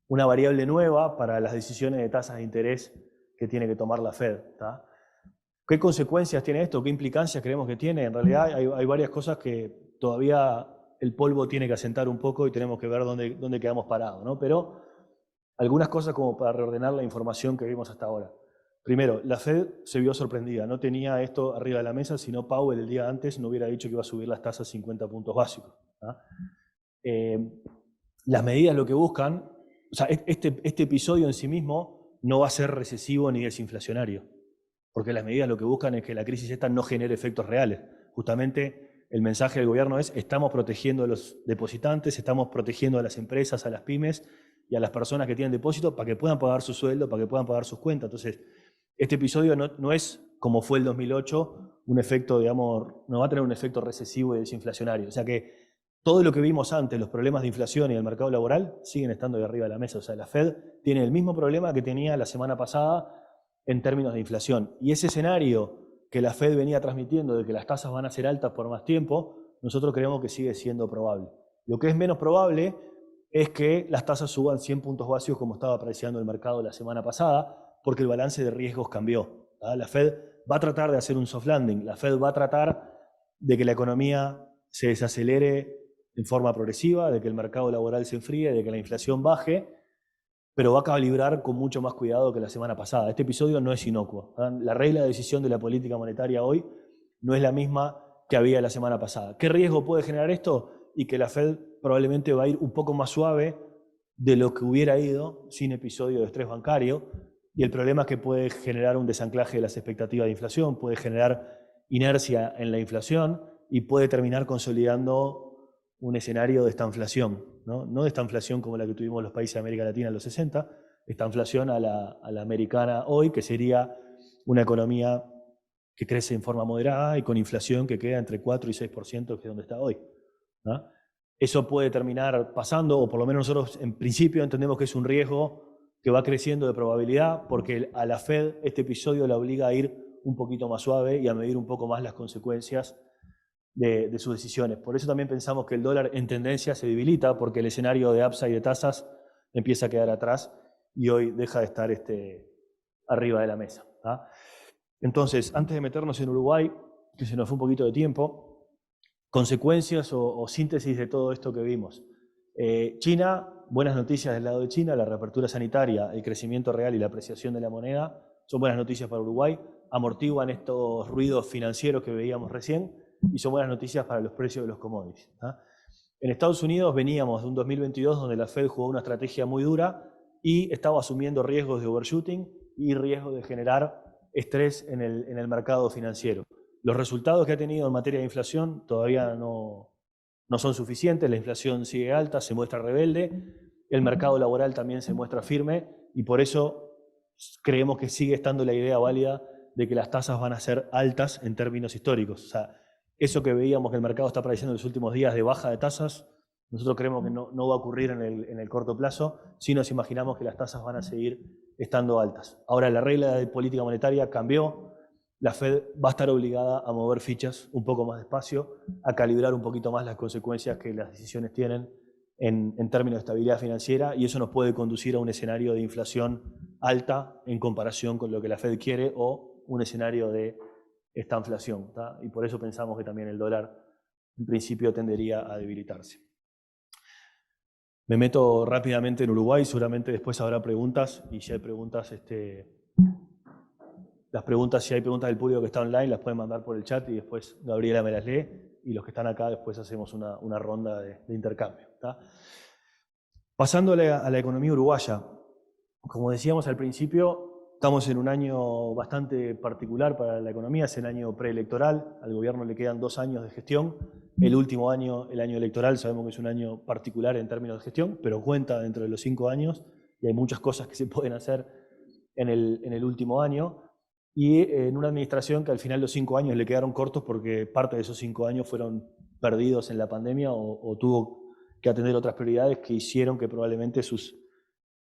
una variable nueva para las decisiones de tasas de interés que tiene que tomar la Fed, ¿tá? ¿Qué consecuencias tiene esto? ¿Qué implicancias creemos que tiene? En realidad hay varias cosas que todavía el polvo tiene que asentar un poco y tenemos que ver dónde quedamos parados, ¿no? Pero algunas cosas como para reordenar la información que vimos hasta ahora. Primero, la Fed se vio sorprendida, no tenía esto arriba de la mesa, sino Powell el día antes no hubiera dicho que iba a subir las tasas 50 puntos básicos, ¿tá? Las medidas lo que buscan, o sea, este episodio en sí mismo no va a ser recesivo ni desinflacionario, porque las medidas lo que buscan es que la crisis esta no genere efectos reales. Justamente el mensaje del gobierno es: estamos protegiendo a los depositantes, estamos protegiendo a las empresas, a las pymes, y a las personas que tienen depósito para que puedan pagar su sueldo, para que puedan pagar sus cuentas. Entonces, este episodio no es como fue el 2008, un efecto, digamos, no va a tener un efecto recesivo y desinflacionario. O sea que todo lo que vimos antes, los problemas de inflación y del mercado laboral, siguen estando de arriba de la mesa. O sea, la Fed tiene el mismo problema que tenía la semana pasada en términos de inflación. Y ese escenario que la Fed venía transmitiendo de que las tasas van a ser altas por más tiempo, nosotros creemos que sigue siendo probable. Lo que es menos probable es que las tasas suban 100 puntos básicos como estaba apreciando el mercado la semana pasada, porque el balance de riesgos cambió. La Fed va a tratar de hacer un soft landing, la Fed va a tratar de que la economía se desacelere en forma progresiva, de que el mercado laboral se enfríe, de que la inflación baje, pero va a calibrar con mucho más cuidado que la semana pasada. Este episodio no es inocuo. La regla de decisión de la política monetaria hoy no es la misma que había la semana pasada. ¿Qué riesgo puede generar esto? Y que la Fed probablemente va a ir un poco más suave de lo que hubiera ido sin episodio de estrés bancario. Y el problema es que puede generar un desanclaje de las expectativas de inflación, puede generar inercia en la inflación y puede terminar consolidando un escenario de estanflación, no de estanflación como la que tuvimos en los países de América Latina en los 60, estanflación a la americana hoy, que sería una economía que crece en forma moderada y con inflación que queda entre 4 y 6%, que es donde está hoy, ¿no? Eso puede terminar pasando, o por lo menos nosotros en principio entendemos que es un riesgo que va creciendo de probabilidad, porque a la Fed este episodio la obliga a ir un poquito más suave y a medir un poco más las consecuencias de sus decisiones. Por eso también pensamos que el dólar en tendencia se debilita, porque el escenario de upside de tasas empieza a quedar atrás y hoy deja de estar arriba de la mesa. Entonces, antes de meternos en Uruguay, que se nos fue un poquito de tiempo, consecuencias o síntesis de todo esto que vimos. China, buenas noticias del lado de China, la reapertura sanitaria, el crecimiento real y la apreciación de la moneda son buenas noticias para Uruguay, amortiguan estos ruidos financieros que veíamos recién y son buenas noticias para los precios de los commodities. En Estados Unidos veníamos de un 2022 donde la Fed jugó una estrategia muy dura y estaba asumiendo riesgos de overshooting y riesgos de generar estrés en el mercado financiero. Los resultados que ha tenido en materia de inflación todavía no son suficientes, la inflación sigue alta, se muestra rebelde, el mercado laboral también se muestra firme y por eso creemos que sigue estando la idea válida de que las tasas van a ser altas en términos históricos. O sea, eso que veíamos que el mercado está prediciendo en los últimos días de baja de tasas, nosotros creemos que no va a ocurrir en el corto plazo, si nos imaginamos que las tasas van a seguir estando altas. Ahora, la regla de política monetaria cambió, la Fed va a estar obligada a mover fichas un poco más despacio, a calibrar un poquito más las consecuencias que las decisiones tienen en términos de estabilidad financiera, y eso nos puede conducir a un escenario de inflación alta en comparación con lo que la Fed quiere o un escenario de estanflación. Y por eso pensamos que también el dólar en principio tendería a debilitarse. Me meto rápidamente en Uruguay, seguramente después habrá preguntas y si hay preguntas, si hay preguntas del público que está online, las pueden mandar por el chat y después Gabriela me las lee y los que están acá después hacemos una ronda de intercambio. Pasándole a la economía uruguaya, como decíamos al principio, estamos en un año bastante particular para la economía, es el año preelectoral, al gobierno le quedan 2 años de gestión, el último año, el año electoral, sabemos que es un año particular en términos de gestión, pero cuenta dentro de los 5 años y hay muchas cosas que se pueden hacer en el último año. Y en una administración que al final los 5 años le quedaron cortos porque parte de esos 5 años fueron perdidos en la pandemia o tuvo que atender otras prioridades que hicieron que probablemente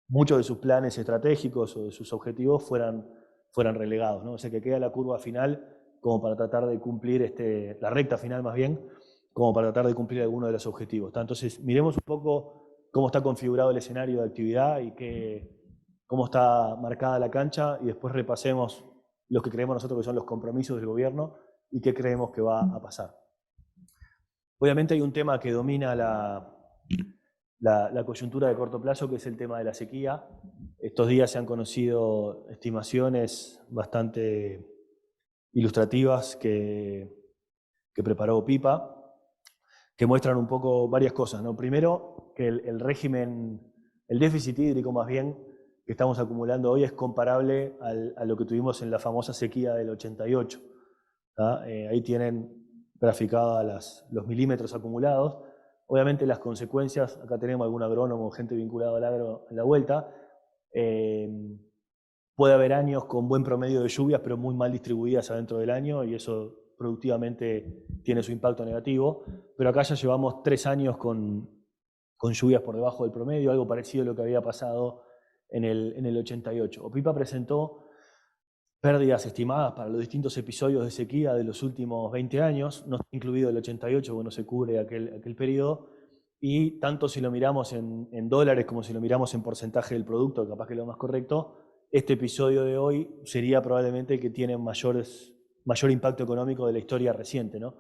muchos de sus planes estratégicos o de sus objetivos fueran relegados, ¿no? O sea que queda la curva final como para tratar de cumplir, la recta final más bien, como para tratar de cumplir alguno de los objetivos. Entonces miremos un poco cómo está configurado el escenario de actividad y cómo está marcada la cancha y después repasemos los que creemos nosotros que son los compromisos del gobierno y qué creemos que va a pasar. Obviamente hay un tema que domina la coyuntura de corto plazo, que es el tema de la sequía. Estos días se han conocido estimaciones bastante ilustrativas que preparó PIPA, que muestran un poco varias cosas, ¿no? Primero, que el régimen, el déficit hídrico más bien, que estamos acumulando hoy es comparable a lo que tuvimos en la famosa sequía del 88. Ahí tienen graficados los milímetros acumulados. Obviamente las consecuencias, acá tenemos algún agrónomo, gente vinculada al agro en la vuelta, puede haber años con buen promedio de lluvias, pero muy mal distribuidas adentro del año, y eso productivamente tiene su impacto negativo. Pero acá ya llevamos 3 años con lluvias por debajo del promedio, algo parecido a lo que había pasado en el 88. OPIPA presentó pérdidas estimadas para los distintos episodios de sequía de los últimos 20 años, no está incluido el 88, bueno, se cubre aquel periodo, y tanto si lo miramos en dólares como si lo miramos en porcentaje del producto, capaz que es lo más correcto, este episodio de hoy sería probablemente el que tiene mayor impacto económico de la historia reciente, ¿no?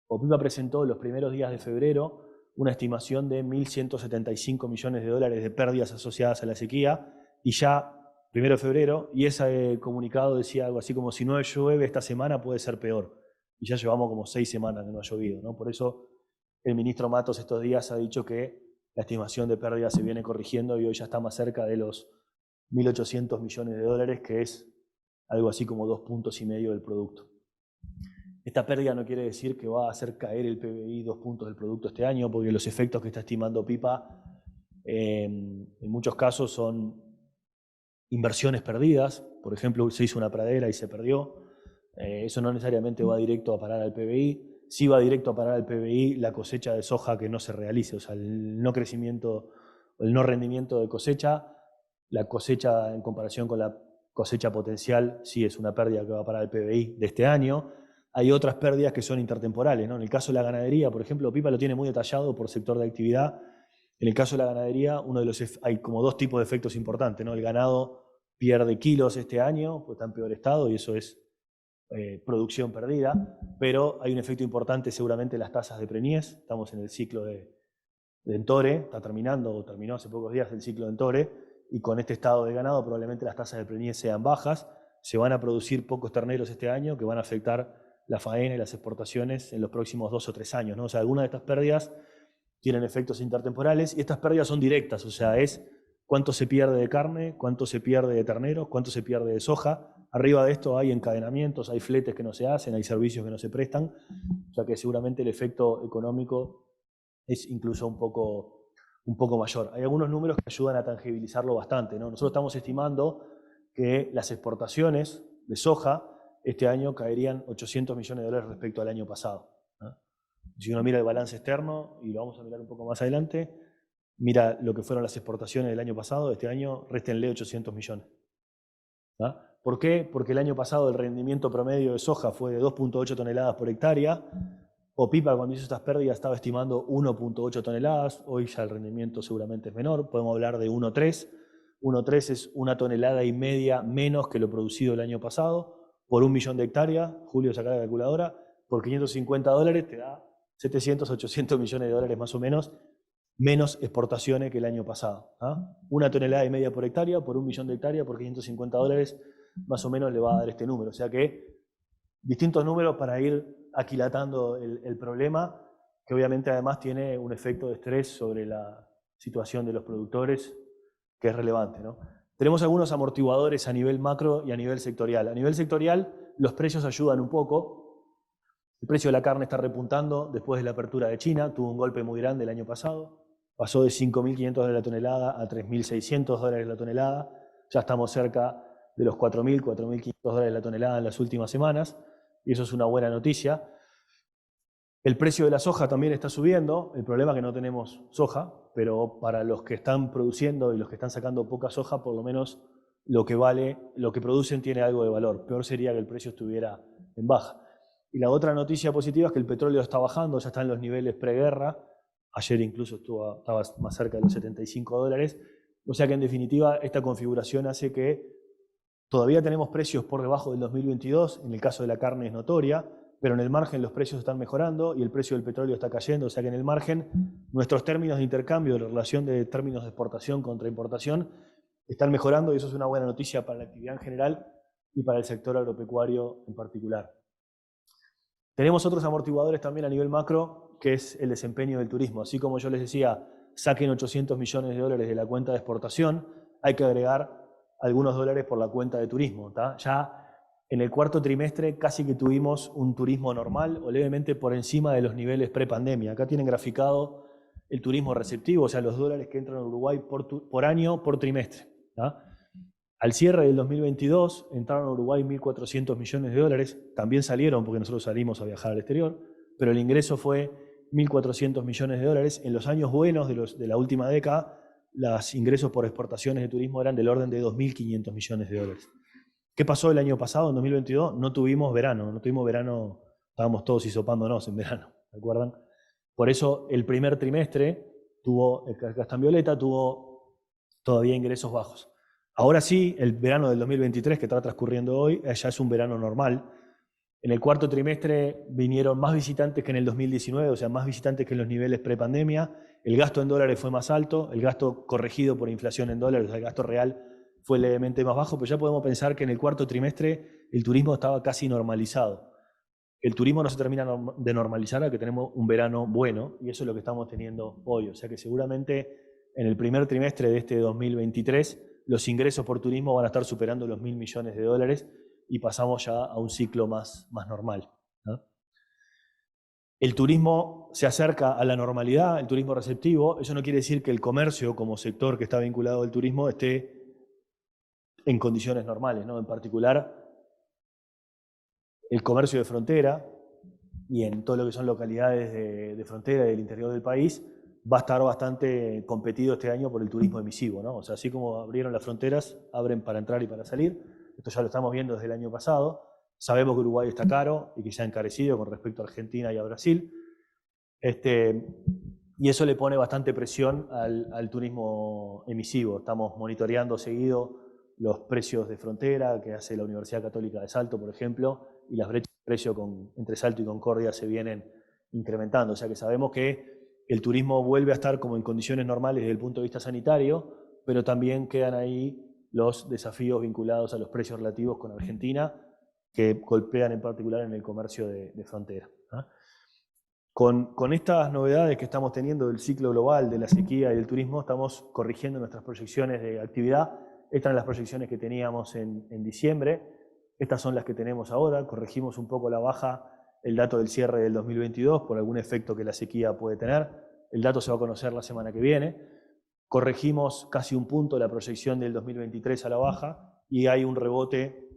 OPIPA presentó los primeros días de febrero una estimación de 1.175 millones de dólares de pérdidas asociadas a la sequía, y ya 1 de febrero, y ese comunicado decía algo así como: si no llueve esta semana puede ser peor. Y ya llevamos como 6 semanas que no ha llovido, ¿no? Por eso el ministro Matos estos días ha dicho que la estimación de pérdidas se viene corrigiendo y hoy ya está más cerca de los 1.800 millones de dólares, que es algo así como 2,5 puntos del producto. Esta pérdida no quiere decir que va a hacer caer el PBI 2 puntos del producto este año, porque los efectos que está estimando PIPA en muchos casos son inversiones perdidas. Por ejemplo, se hizo una pradera y se perdió. Eso no necesariamente va directo a parar al PBI. Sí va directo a parar al PBI la cosecha de soja que no se realice, o sea, el no crecimiento, el no rendimiento de cosecha. La cosecha en comparación con la cosecha potencial sí es una pérdida que va a parar el PBI de este año. Hay otras pérdidas que son intertemporales, ¿no? En el caso de la ganadería, por ejemplo, PIPA lo tiene muy detallado por sector de actividad. En el caso de la ganadería, hay como 2 tipos de efectos importantes, ¿no? El ganado pierde kilos este año, pues está en peor estado, y eso es producción perdida, pero hay un efecto importante seguramente en las tasas de preñez. Estamos en el ciclo de Entore, está terminando o terminó hace pocos días el ciclo de Entore, y con este estado de ganado probablemente las tasas de preñez sean bajas. Se van a producir pocos terneros este año que van a afectar la faena y las exportaciones en los próximos 2 o 3 años, ¿no? O sea, algunas de estas pérdidas tienen efectos intertemporales, y estas pérdidas son directas, o sea, es cuánto se pierde de carne, cuánto se pierde de terneros, cuánto se pierde de soja. Arriba de esto hay encadenamientos, hay fletes que no se hacen, hay servicios que no se prestan, o sea que seguramente el efecto económico es incluso un poco mayor. Hay algunos números que ayudan a tangibilizarlo bastante, ¿no? Nosotros estamos estimando que las exportaciones de soja este año caerían 800 millones de dólares respecto al año pasado, ¿no? Si uno mira el balance externo, y lo vamos a mirar un poco más adelante, mira lo que fueron las exportaciones del año pasado, este año réstenle 800 millones. ¿No? ¿Por qué? Porque el año pasado el rendimiento promedio de soja fue de 2,8 toneladas por hectárea. OPIPA, cuando hizo estas pérdidas, estaba estimando 1,8 toneladas. Hoy ya el rendimiento seguramente es menor. Podemos hablar de 1,3. 1,3 es 1,5 toneladas menos que lo producido el año pasado por 1 millón de hectáreas. Julio, saca la calculadora. Por $550 te da 700, 800 millones de dólares más o menos exportaciones que el año pasado. 1,5 toneladas por hectárea, por 1 millón de hectáreas, por $550, más o menos le va a dar este número. O sea que distintos números para ir aquilatando el problema, que obviamente además tiene un efecto de estrés sobre la situación de los productores, que es relevante, ¿no? Tenemos algunos amortiguadores a nivel macro y a nivel sectorial. A nivel sectorial, los precios ayudan un poco. El precio de la carne está repuntando después de la apertura de China, tuvo un golpe muy grande el año pasado. Pasó de $5.500 la tonelada a $3.600 la tonelada. Ya estamos cerca de los $4.000, $4.500 la tonelada en las últimas semanas, y eso es una buena noticia. El precio de la soja también está subiendo. El problema es que no tenemos soja, pero para los que están produciendo y los que están sacando poca soja, por lo menos lo que producen tiene algo de valor. Peor sería que el precio estuviera en baja. Y la otra noticia positiva es que el petróleo está bajando, ya está en los niveles preguerra. Ayer incluso estaba más cerca de los $75. O sea que en definitiva esta configuración hace que todavía tenemos precios por debajo del 2022, en el caso de la carne es notoria, pero en el margen los precios están mejorando y el precio del petróleo está cayendo. O sea que en el margen nuestros términos de intercambio, la relación de términos de exportación contra importación, están mejorando, y eso es una buena noticia para la actividad en general y para el sector agropecuario en particular. Tenemos otros amortiguadores también a nivel macro, que es el desempeño del turismo. Así como yo les decía, saquen 800 millones de dólares de la cuenta de exportación, hay que agregar algunos dólares por la cuenta de turismo, ¿tá? Ya en el cuarto trimestre casi que tuvimos un turismo normal o levemente por encima de los niveles prepandemia. Acá tienen graficado el turismo receptivo, o sea, los dólares que entran a Uruguay por año, por trimestre. ¿Tá? Al cierre del 2022 entraron a Uruguay 1.400 millones de dólares, también salieron porque nosotros salimos a viajar al exterior, pero el ingreso fue 1.400 millones de dólares. En los años buenos de la última década, los ingresos por exportaciones de turismo eran del orden de 2.500 millones de dólares. ¿Qué pasó el año pasado, en 2022? No tuvimos verano, estábamos todos hisopándonos en verano, ¿se acuerdan? Por eso el primer trimestre el Castán Violeta tuvo todavía ingresos bajos. Ahora sí, el verano del 2023 que está transcurriendo hoy, ya es un verano normal. En el cuarto trimestre vinieron más visitantes que en el 2019, o sea, más visitantes que en los niveles prepandemia. El gasto en dólares fue más alto, el gasto corregido por inflación en dólares, o sea, el gasto real fue levemente más bajo, pero ya podemos pensar que en el cuarto trimestre el turismo estaba casi normalizado. El turismo no se termina de normalizar a que tenemos un verano bueno, y eso es lo que estamos teniendo hoy. O sea que seguramente en el primer trimestre de este 2023 los ingresos por turismo van a estar superando los 1.000 millones de dólares y pasamos ya a un ciclo más normal, ¿no? El turismo se acerca a la normalidad, el turismo receptivo. Eso no quiere decir que el comercio como sector que está vinculado al turismo esté en condiciones normales, ¿no? En particular, el comercio de frontera y en todo lo que son localidades de frontera y del interior del país va a estar bastante competido este año por el turismo emisivo, ¿no? O sea, así como abrieron las fronteras, abren para entrar y para salir. Esto ya lo estamos viendo desde el año pasado. Sabemos que Uruguay está caro y que se ha encarecido con respecto a Argentina y a Brasil. Y eso le pone bastante presión al turismo emisivo. Estamos monitoreando seguido los precios de frontera que hace la Universidad Católica de Salto, por ejemplo, y las brechas de precio entre Salto y Concordia se vienen incrementando. O sea que sabemos que el turismo vuelve a estar como en condiciones normales desde el punto de vista sanitario, pero también quedan ahí los desafíos vinculados a los precios relativos con Argentina, que golpean en particular en el comercio de frontera. ¿Ah? Con estas novedades que estamos teniendo del ciclo global, de la sequía y del turismo, estamos corrigiendo nuestras proyecciones de actividad. Estas eran las proyecciones que teníamos en diciembre, estas son las que tenemos ahora. Corregimos un poco la baja el dato del cierre del 2022 por algún efecto que la sequía puede tener. El dato se va a conocer la semana que viene. Corregimos casi un punto la proyección del 2023 a la baja y hay un rebote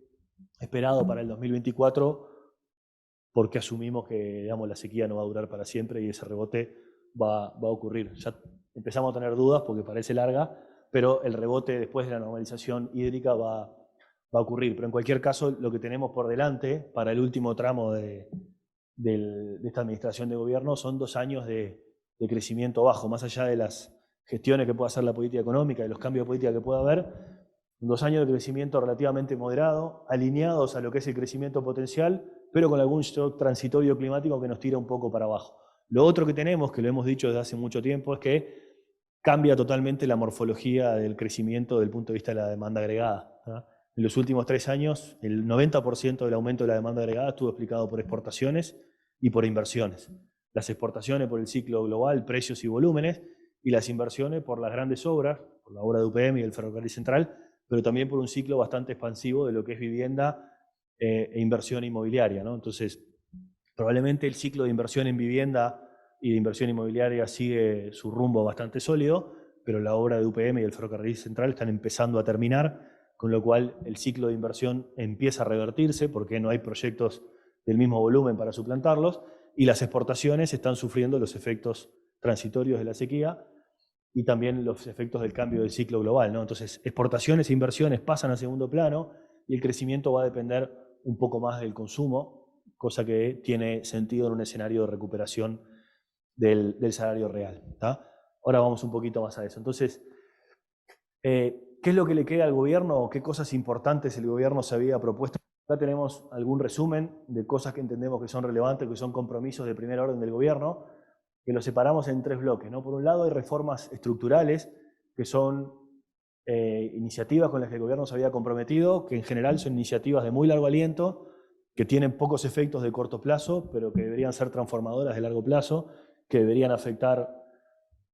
esperado para el 2024 porque asumimos que, digamos, la sequía no va a durar para siempre y ese rebote va a ocurrir. Ya empezamos a tener dudas porque parece larga, pero el rebote después de la normalización hídrica va a ocurrir. Pero en cualquier caso, lo que tenemos por delante para el último tramo de esta administración de gobierno son 2 años de crecimiento bajo, más allá de las gestiones que pueda hacer la política económica, de los cambios de política que pueda haber, 2 años de crecimiento relativamente moderado, alineados a lo que es el crecimiento potencial, pero con algún shock transitorio climático que nos tira un poco para abajo. Lo otro que tenemos, que lo hemos dicho desde hace mucho tiempo, es que cambia totalmente la morfología del crecimiento desde el punto de vista de la demanda agregada, ¿no? En los últimos 3 años, el 90% del aumento de la demanda agregada estuvo explicado por exportaciones y por inversiones. Las exportaciones por el ciclo global, precios y volúmenes, y las inversiones por las grandes obras, por la obra de UPM y el Ferrocarril Central, pero también por un ciclo bastante expansivo de lo que es vivienda e inversión inmobiliaria, ¿no? Entonces, probablemente el ciclo de inversión en vivienda y de inversión inmobiliaria sigue su rumbo bastante sólido, pero la obra de UPM y el Ferrocarril Central están empezando a terminar, con lo cual el ciclo de inversión empieza a revertirse porque no hay proyectos del mismo volumen para suplantarlos, y las exportaciones están sufriendo los efectos transitorios de la sequía y también los efectos del cambio del ciclo global, ¿no? Entonces, exportaciones e inversiones pasan a segundo plano y el crecimiento va a depender un poco más del consumo, cosa que tiene sentido en un escenario de recuperación del salario real, ¿tá? Ahora vamos un poquito más a eso. Entonces, ¿qué es lo que le queda al gobierno? ¿Qué cosas importantes el gobierno se había propuesto? Acá tenemos algún resumen de cosas que entendemos que son relevantes, que son compromisos de primer orden del gobierno, que los separamos en 3 bloques, ¿no? Por un lado hay reformas estructurales, que son iniciativas con las que el gobierno se había comprometido, que en general son iniciativas de muy largo aliento, que tienen pocos efectos de corto plazo, pero que deberían ser transformadoras de largo plazo, que deberían afectar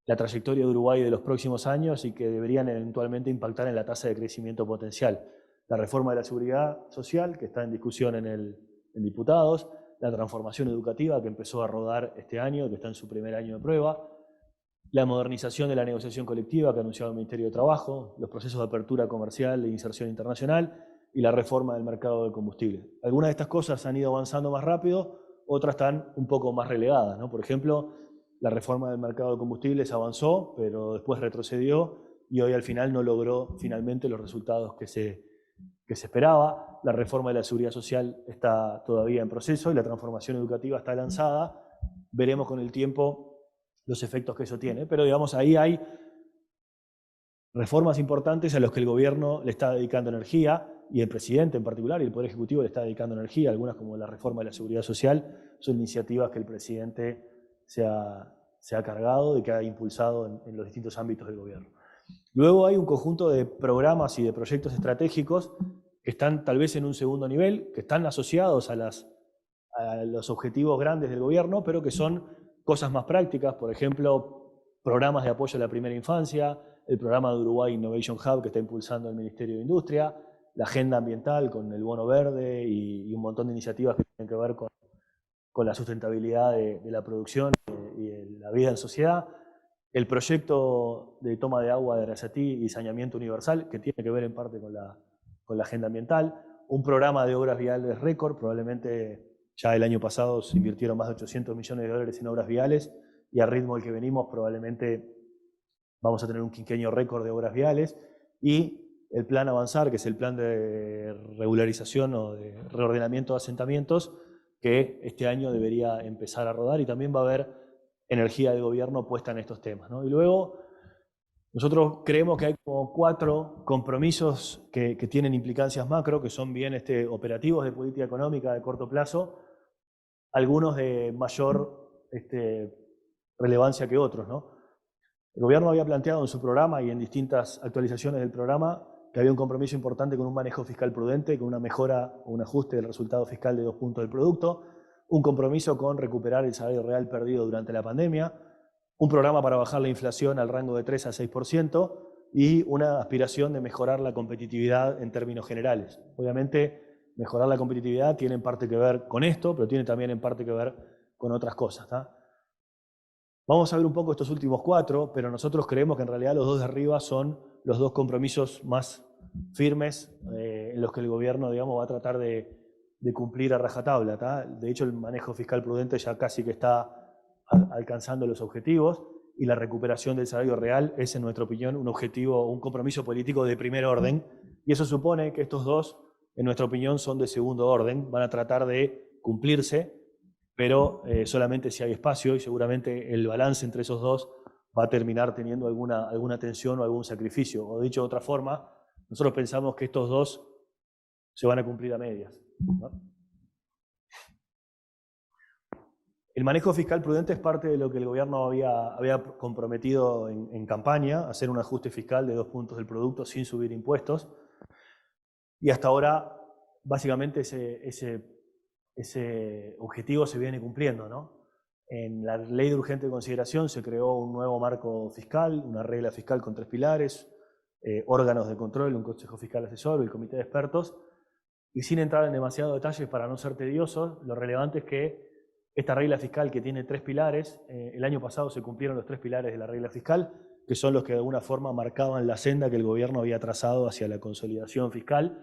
la trayectoria de Uruguay de los próximos años y que deberían eventualmente impactar en la tasa de crecimiento potencial. La reforma de la seguridad social, que está en discusión en diputados, la transformación educativa que empezó a rodar este año, que está en su primer año de prueba, la modernización de la negociación colectiva que ha anunciado el Ministerio de Trabajo, los procesos de apertura comercial e inserción internacional y la reforma del mercado del combustible. Algunas de estas cosas han ido avanzando más rápido, otras están un poco más relegadas, ¿no? Por ejemplo, la reforma del mercado de combustibles avanzó, pero después retrocedió y hoy al final no logró finalmente los resultados que se esperaba. La reforma de la seguridad social está todavía en proceso y la transformación educativa está lanzada. Veremos con el tiempo los efectos que eso tiene, pero digamos ahí hay reformas importantes a las que el gobierno le está dedicando energía, y el presidente en particular y el Poder Ejecutivo le está dedicando energía. Algunas, como la reforma de la seguridad social, son iniciativas que el presidente se ha cargado y que ha impulsado en los distintos ámbitos del gobierno. Luego hay un conjunto de programas y de proyectos estratégicos que están tal vez en un segundo nivel, que están asociados a los objetivos grandes del gobierno, pero que son cosas más prácticas. Por ejemplo, programas de apoyo a la primera infancia, el programa de Uruguay Innovation Hub que está impulsando el Ministerio de Industria, la agenda ambiental con el bono verde y un montón de iniciativas que tienen que ver con la sustentabilidad de la producción y de la vida en sociedad. El proyecto de toma de agua de Arasatí y saneamiento universal, que tiene que ver en parte con la agenda ambiental. Un programa de obras viales récord, probablemente ya el año pasado se invirtieron más de 800 millones de dólares en obras viales, y al ritmo al que venimos probablemente vamos a tener un quinquenio récord de obras viales. Y el plan Avanzar, que es el plan de regularización o de reordenamiento de asentamientos, que este año debería empezar a rodar, y también va a haber energía del gobierno puesta en estos temas, ¿no? Y luego nosotros creemos que hay como 4 compromisos que tienen implicancias macro, que son bien operativos de política económica de corto plazo, algunos de mayor relevancia que otros, ¿no? El gobierno había planteado en su programa y en distintas actualizaciones del programa que había un compromiso importante con un manejo fiscal prudente, con una mejora o un ajuste del resultado fiscal de 2 puntos del producto, un compromiso con recuperar el salario real perdido durante la pandemia, un programa para bajar la inflación al rango de 3 a 6% y una aspiración de mejorar la competitividad en términos generales. Obviamente, mejorar la competitividad tiene en parte que ver con esto, pero tiene también en parte que ver con otras cosas, ¿tá? Vamos a ver un poco estos últimos 4, pero nosotros creemos que en realidad los 2 de arriba son los 2 compromisos más firmes en los que el gobierno, digamos, va a tratar de cumplir a rajatabla, ¿tá? De hecho, el manejo fiscal prudente ya casi que está alcanzando los objetivos, y la recuperación del salario real es, en nuestra opinión, un objetivo, un compromiso político de primer orden, y eso supone que estos 2, en nuestra opinión, son de segundo orden, van a tratar de cumplirse, pero solamente si hay espacio, y seguramente el balance entre esos 2 va a terminar teniendo alguna tensión o algún sacrificio. O dicho de otra forma, nosotros pensamos que estos 2 se van a cumplir a medias, ¿no? El manejo fiscal prudente es parte de lo que el gobierno había comprometido en campaña, hacer un ajuste fiscal de 2 puntos del producto sin subir impuestos, y hasta ahora básicamente ese objetivo se viene cumpliendo, ¿no? En la ley de urgente consideración se creó un nuevo marco fiscal, una regla fiscal con 3 pilares, órganos de control, un consejo fiscal asesor y el comité de expertos. Y sin entrar en demasiados detalles para no ser tediosos, lo relevante es que esta regla fiscal, que tiene 3 pilares, el año pasado se cumplieron los 3 pilares de la regla fiscal, que son los que de alguna forma marcaban la senda que el gobierno había trazado hacia la consolidación fiscal.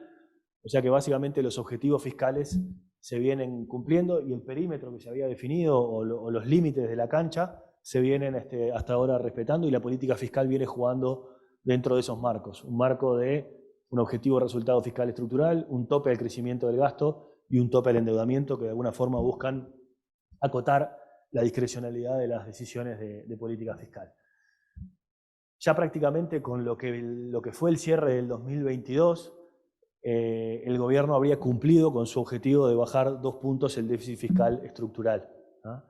O sea que básicamente los objetivos fiscales se vienen cumpliendo, y el perímetro que se había definido o los límites de la cancha se vienen hasta ahora respetando, y la política fiscal viene jugando dentro de esos marcos. Un marco de un objetivo de resultado fiscal estructural, un tope al crecimiento del gasto y un tope al endeudamiento, que de alguna forma buscan acotar la discrecionalidad de las decisiones de política fiscal. Ya prácticamente con lo que fue el cierre del 2022, el gobierno habría cumplido con su objetivo de bajar 2 puntos el déficit fiscal estructural, ¿no?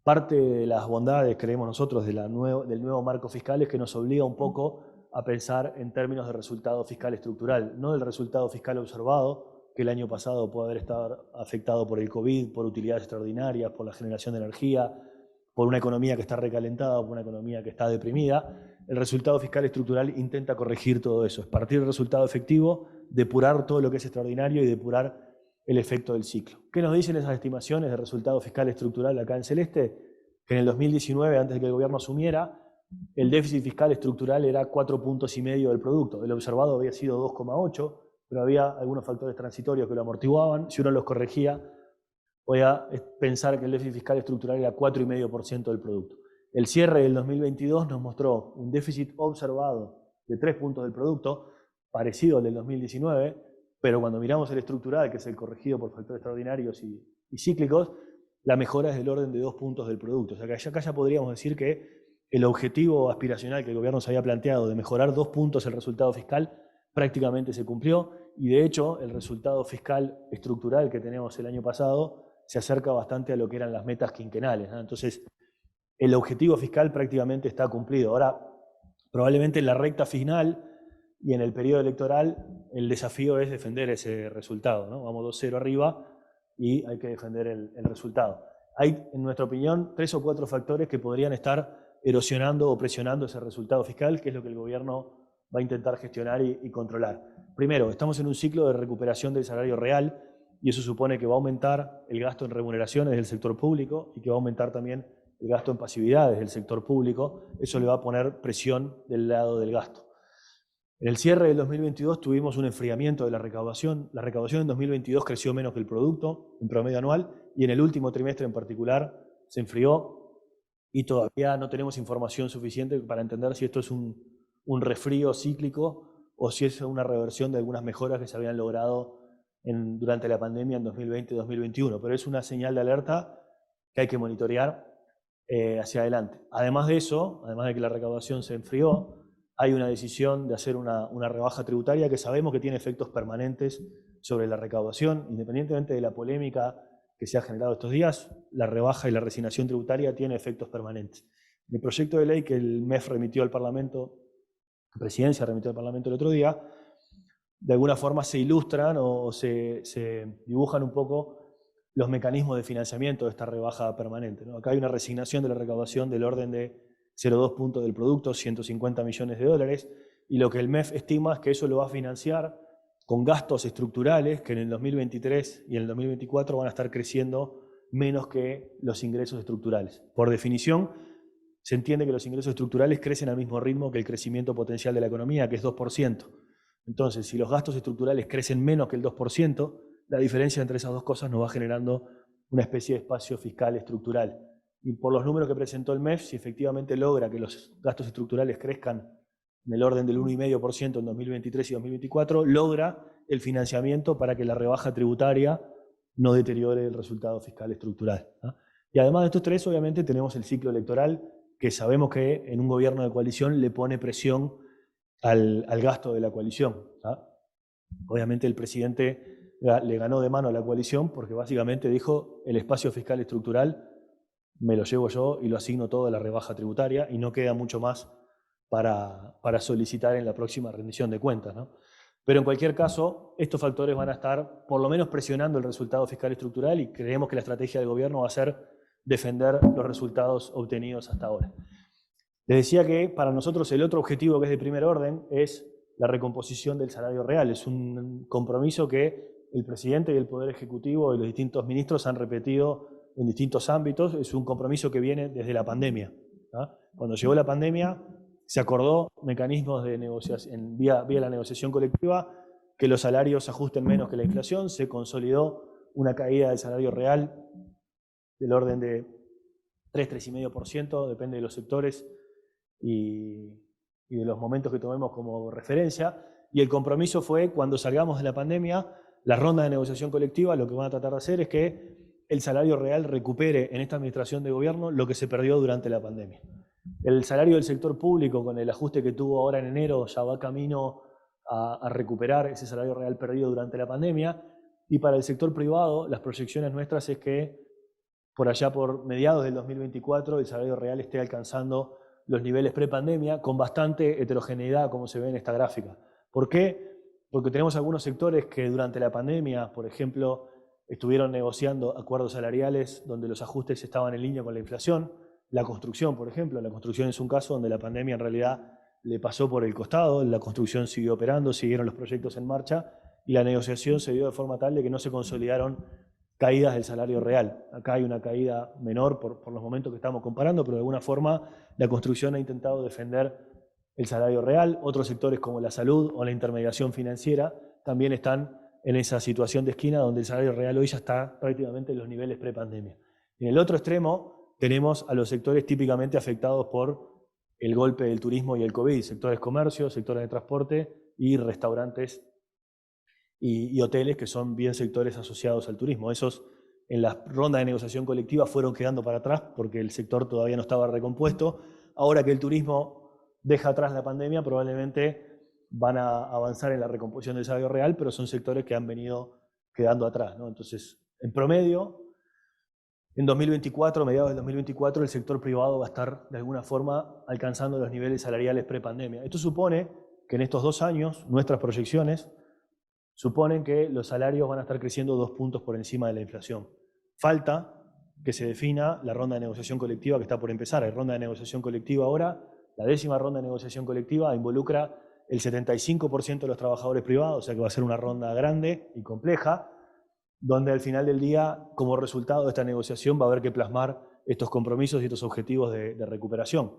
Parte de las bondades, creemos nosotros, del nuevo marco fiscal es que nos obliga un poco a pensar en términos de resultado fiscal estructural, no del resultado fiscal observado, que el año pasado puede haber estado afectado por el COVID, por utilidades extraordinarias, por la generación de energía, por una economía que está recalentada, por una economía que está deprimida. El resultado fiscal estructural intenta corregir todo eso, es partir del resultado efectivo, depurar todo lo que es extraordinario y depurar el efecto del ciclo. ¿Qué nos dicen esas estimaciones de resultado fiscal estructural acá en celeste? Que en el 2019, antes de que el gobierno asumiera, el déficit fiscal estructural era 4,5 puntos del producto. El observado había sido 2,8, pero había algunos factores transitorios que lo amortiguaban. Si uno los corregía, podía pensar que el déficit fiscal estructural era 4,5% del producto. El cierre del 2022 nos mostró un déficit observado de 3 puntos del producto, parecido al del 2019, pero cuando miramos el estructural, que es el corregido por factores extraordinarios y cíclicos, la mejora es del orden de 2 puntos del producto. O sea que acá ya podríamos decir que el objetivo aspiracional que el gobierno se había planteado de mejorar 2 puntos el resultado fiscal prácticamente se cumplió, y de hecho el resultado fiscal estructural que tenemos el año pasado se acerca bastante a lo que eran las metas quinquenales, ¿no? Entonces, el objetivo fiscal prácticamente está cumplido. Ahora, probablemente en la recta final y en el periodo electoral, el desafío es defender ese resultado, ¿no? Vamos 2-0 arriba y hay que defender el resultado. Hay, en nuestra opinión, 3 o 4 factores que podrían estar erosionando o presionando ese resultado fiscal, que es lo que el gobierno va a intentar gestionar y controlar. Primero, estamos en un ciclo de recuperación del salario real, y eso supone que va a aumentar el gasto en remuneraciones del sector público y que va a aumentar también el gasto en pasividades del sector público. Eso le va a poner presión del lado del gasto. En el cierre del 2022 tuvimos un enfriamiento de la recaudación. La recaudación en 2022 creció menos que el producto en promedio anual, y en el último trimestre en particular se enfrió, y todavía no tenemos información suficiente para entender si esto es un resfrío cíclico o si es una reversión de algunas mejoras que se habían logrado durante la pandemia en 2020 y 2021, pero es una señal de alerta que hay que monitorear hacia adelante. Además de eso, además de que la recaudación se enfrió, hay una decisión de hacer una rebaja tributaria que sabemos que tiene efectos permanentes sobre la recaudación. Independientemente de la polémica que se ha generado estos días, la rebaja y la resignación tributaria tiene efectos permanentes. El proyecto de ley que el MEF remitió al Parlamento, la Presidencia remitió al Parlamento el otro día, de alguna forma se ilustran o se dibujan un poco los mecanismos de financiamiento de esta rebaja permanente, ¿no? Acá hay una resignación de la recaudación del orden de 0,2 puntos del producto, 150 millones de dólares, y lo que el MEF estima es que eso lo va a financiar con gastos estructurales que en el 2023 y en el 2024 van a estar creciendo menos que los ingresos estructurales. Por definición, se entiende que los ingresos estructurales crecen al mismo ritmo que el crecimiento potencial de la economía, que es 2%. Entonces, si los gastos estructurales crecen menos que el 2%, la diferencia entre esas dos cosas nos va generando una especie de espacio fiscal estructural. Y por los números que presentó el MEF, si efectivamente logra que los gastos estructurales crezcan en el orden del 1,5% en 2023 y 2024, logra el financiamiento para que la rebaja tributaria no deteriore el resultado fiscal estructural, ¿no? Y además de estos tres, obviamente, tenemos el ciclo electoral, que sabemos que en un gobierno de coalición le pone presión al gasto de la coalición, ¿no? Obviamente el presidente le ganó de mano a la coalición porque básicamente dijo: el espacio fiscal estructural me lo llevo yo y lo asigno todo a la rebaja tributaria, y no queda mucho más para solicitar en la próxima rendición de cuentas, ¿no? Pero en cualquier caso, estos factores van a estar por lo menos presionando el resultado fiscal estructural, y creemos que la estrategia del gobierno va a ser defender los resultados obtenidos hasta ahora. Les decía que para nosotros el otro objetivo, que es de primer orden, es la recomposición del salario real. Es un compromiso que el presidente y el Poder Ejecutivo y los distintos ministros han repetido en distintos ámbitos. Es un compromiso que viene desde la pandemia, ¿no? Cuando llegó la pandemia, se acordó mecanismos de negociación, vía la negociación colectiva, que los salarios se ajusten menos que la inflación. Se consolidó una caída del salario real del orden de 3,5%, depende de los sectores y de los momentos que tomemos como referencia. Y el compromiso fue, cuando salgamos de la pandemia, las rondas de negociación colectiva lo que van a tratar de hacer es que el salario real recupere en esta administración de gobierno lo que se perdió durante la pandemia. El salario del sector público, con el ajuste que tuvo ahora en enero, ya va camino a recuperar ese salario real perdido durante la pandemia. Y para el sector privado, las proyecciones nuestras es que por allá por mediados del 2024 el salario real esté alcanzando los niveles prepandemia, con bastante heterogeneidad, como se ve en esta gráfica. ¿Por qué? Porque tenemos algunos sectores que durante la pandemia, por ejemplo, estuvieron negociando acuerdos salariales donde los ajustes estaban en línea con la inflación. La construcción, por ejemplo, la construcción es un caso donde la pandemia en realidad le pasó por el costado, la construcción siguió operando, siguieron los proyectos en marcha, y la negociación se dio de forma tal de que no se consolidaron caídas del salario real. Acá hay una caída menor por los momentos que estamos comparando, pero de alguna forma la construcción ha intentado defender el salario real. Otros sectores como la salud o la intermediación financiera también están en esa situación de esquina donde el salario real hoy ya está prácticamente en los niveles prepandemia. En el otro extremo tenemos a los sectores típicamente afectados por el golpe del turismo y el COVID, sectores comercio, sectores de transporte y restaurantes y hoteles, que son bien sectores asociados al turismo. Esos en la ronda de negociación colectiva fueron quedando para atrás porque el sector todavía no estaba recompuesto. Ahora que el turismo deja atrás la pandemia, probablemente van a avanzar en la recomposición del salario real, pero son sectores que han venido quedando atrás, ¿no? Entonces, en promedio, en 2024, mediados del 2024, el sector privado va a estar de alguna forma alcanzando los niveles salariales prepandemia. Esto supone que en estos 2 años, nuestras proyecciones suponen que los salarios van a estar creciendo 2 puntos por encima de la inflación. Falta que se defina la ronda de negociación colectiva que está por empezar. Hay ronda de negociación colectiva ahora, la 10ª ronda de negociación colectiva involucra el 75% de los trabajadores privados, o sea que va a ser una ronda grande y compleja, donde al final del día, como resultado de esta negociación, va a haber que plasmar estos compromisos y estos objetivos de recuperación.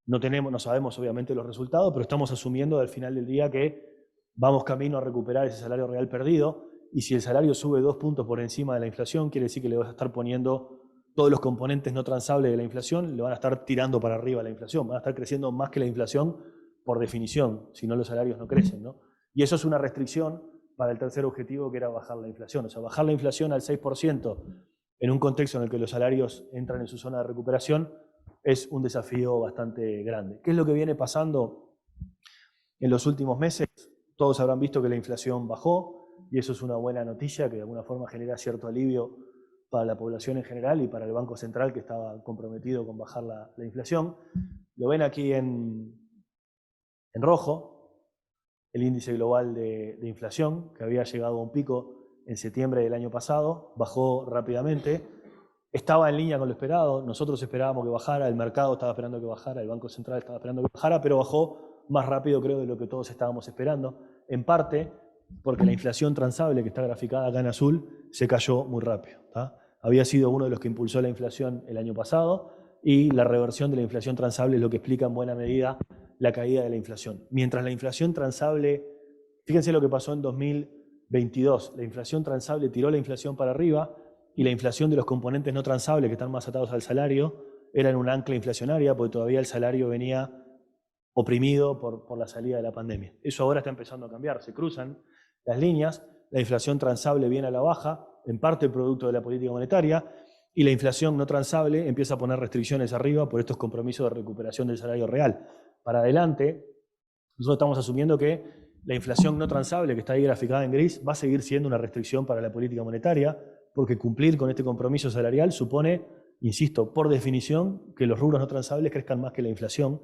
No sabemos obviamente los resultados, pero estamos asumiendo al final del día que vamos camino a recuperar ese salario real perdido, y si el salario sube 2 puntos por encima de la inflación, quiere decir que le vas a estar poniendo todos los componentes no transables de la inflación, le van a estar tirando para arriba la inflación, van a estar creciendo más que la inflación por definición, si no los salarios no crecen, ¿no? Y eso es una restricción para el tercer objetivo, que era bajar la inflación. O sea, bajar la inflación al 6% en un contexto en el que los salarios entran en su zona de recuperación es un desafío bastante grande. ¿Qué es lo que viene pasando en los últimos meses? Todos habrán visto que la inflación bajó, y eso es una buena noticia que de alguna forma genera cierto alivio para la población en general y para el Banco Central, que estaba comprometido con bajar la inflación. Lo ven aquí en rojo, el índice global de inflación, que había llegado a un pico en septiembre del año pasado, bajó rápidamente, estaba en línea con lo esperado, nosotros esperábamos que bajara, el mercado estaba esperando que bajara, el Banco Central estaba esperando que bajara, pero bajó más rápido, creo, de lo que todos estábamos esperando, en parte porque la inflación transable, que está graficada acá en azul, se cayó muy rápido, ¿tá? Había sido uno de los que impulsó la inflación el año pasado, y la reversión de la inflación transable es lo que explica en buena medida la caída de la inflación. Mientras la inflación transable, fíjense lo que pasó en 2022, la inflación transable tiró la inflación para arriba, y la inflación de los componentes no transables, que están más atados al salario, eran un ancla inflacionaria, porque todavía el salario venía oprimido por la salida de la pandemia. Eso ahora está empezando a cambiar, se cruzan las líneas, la inflación transable viene a la baja, en parte producto de la política monetaria, y la inflación no transable empieza a poner restricciones arriba por estos compromisos de recuperación del salario real. Para adelante, nosotros estamos asumiendo que la inflación no transable, que está ahí graficada en gris, va a seguir siendo una restricción para la política monetaria, porque cumplir con este compromiso salarial supone, insisto, por definición, que los rubros no transables crezcan más que la inflación.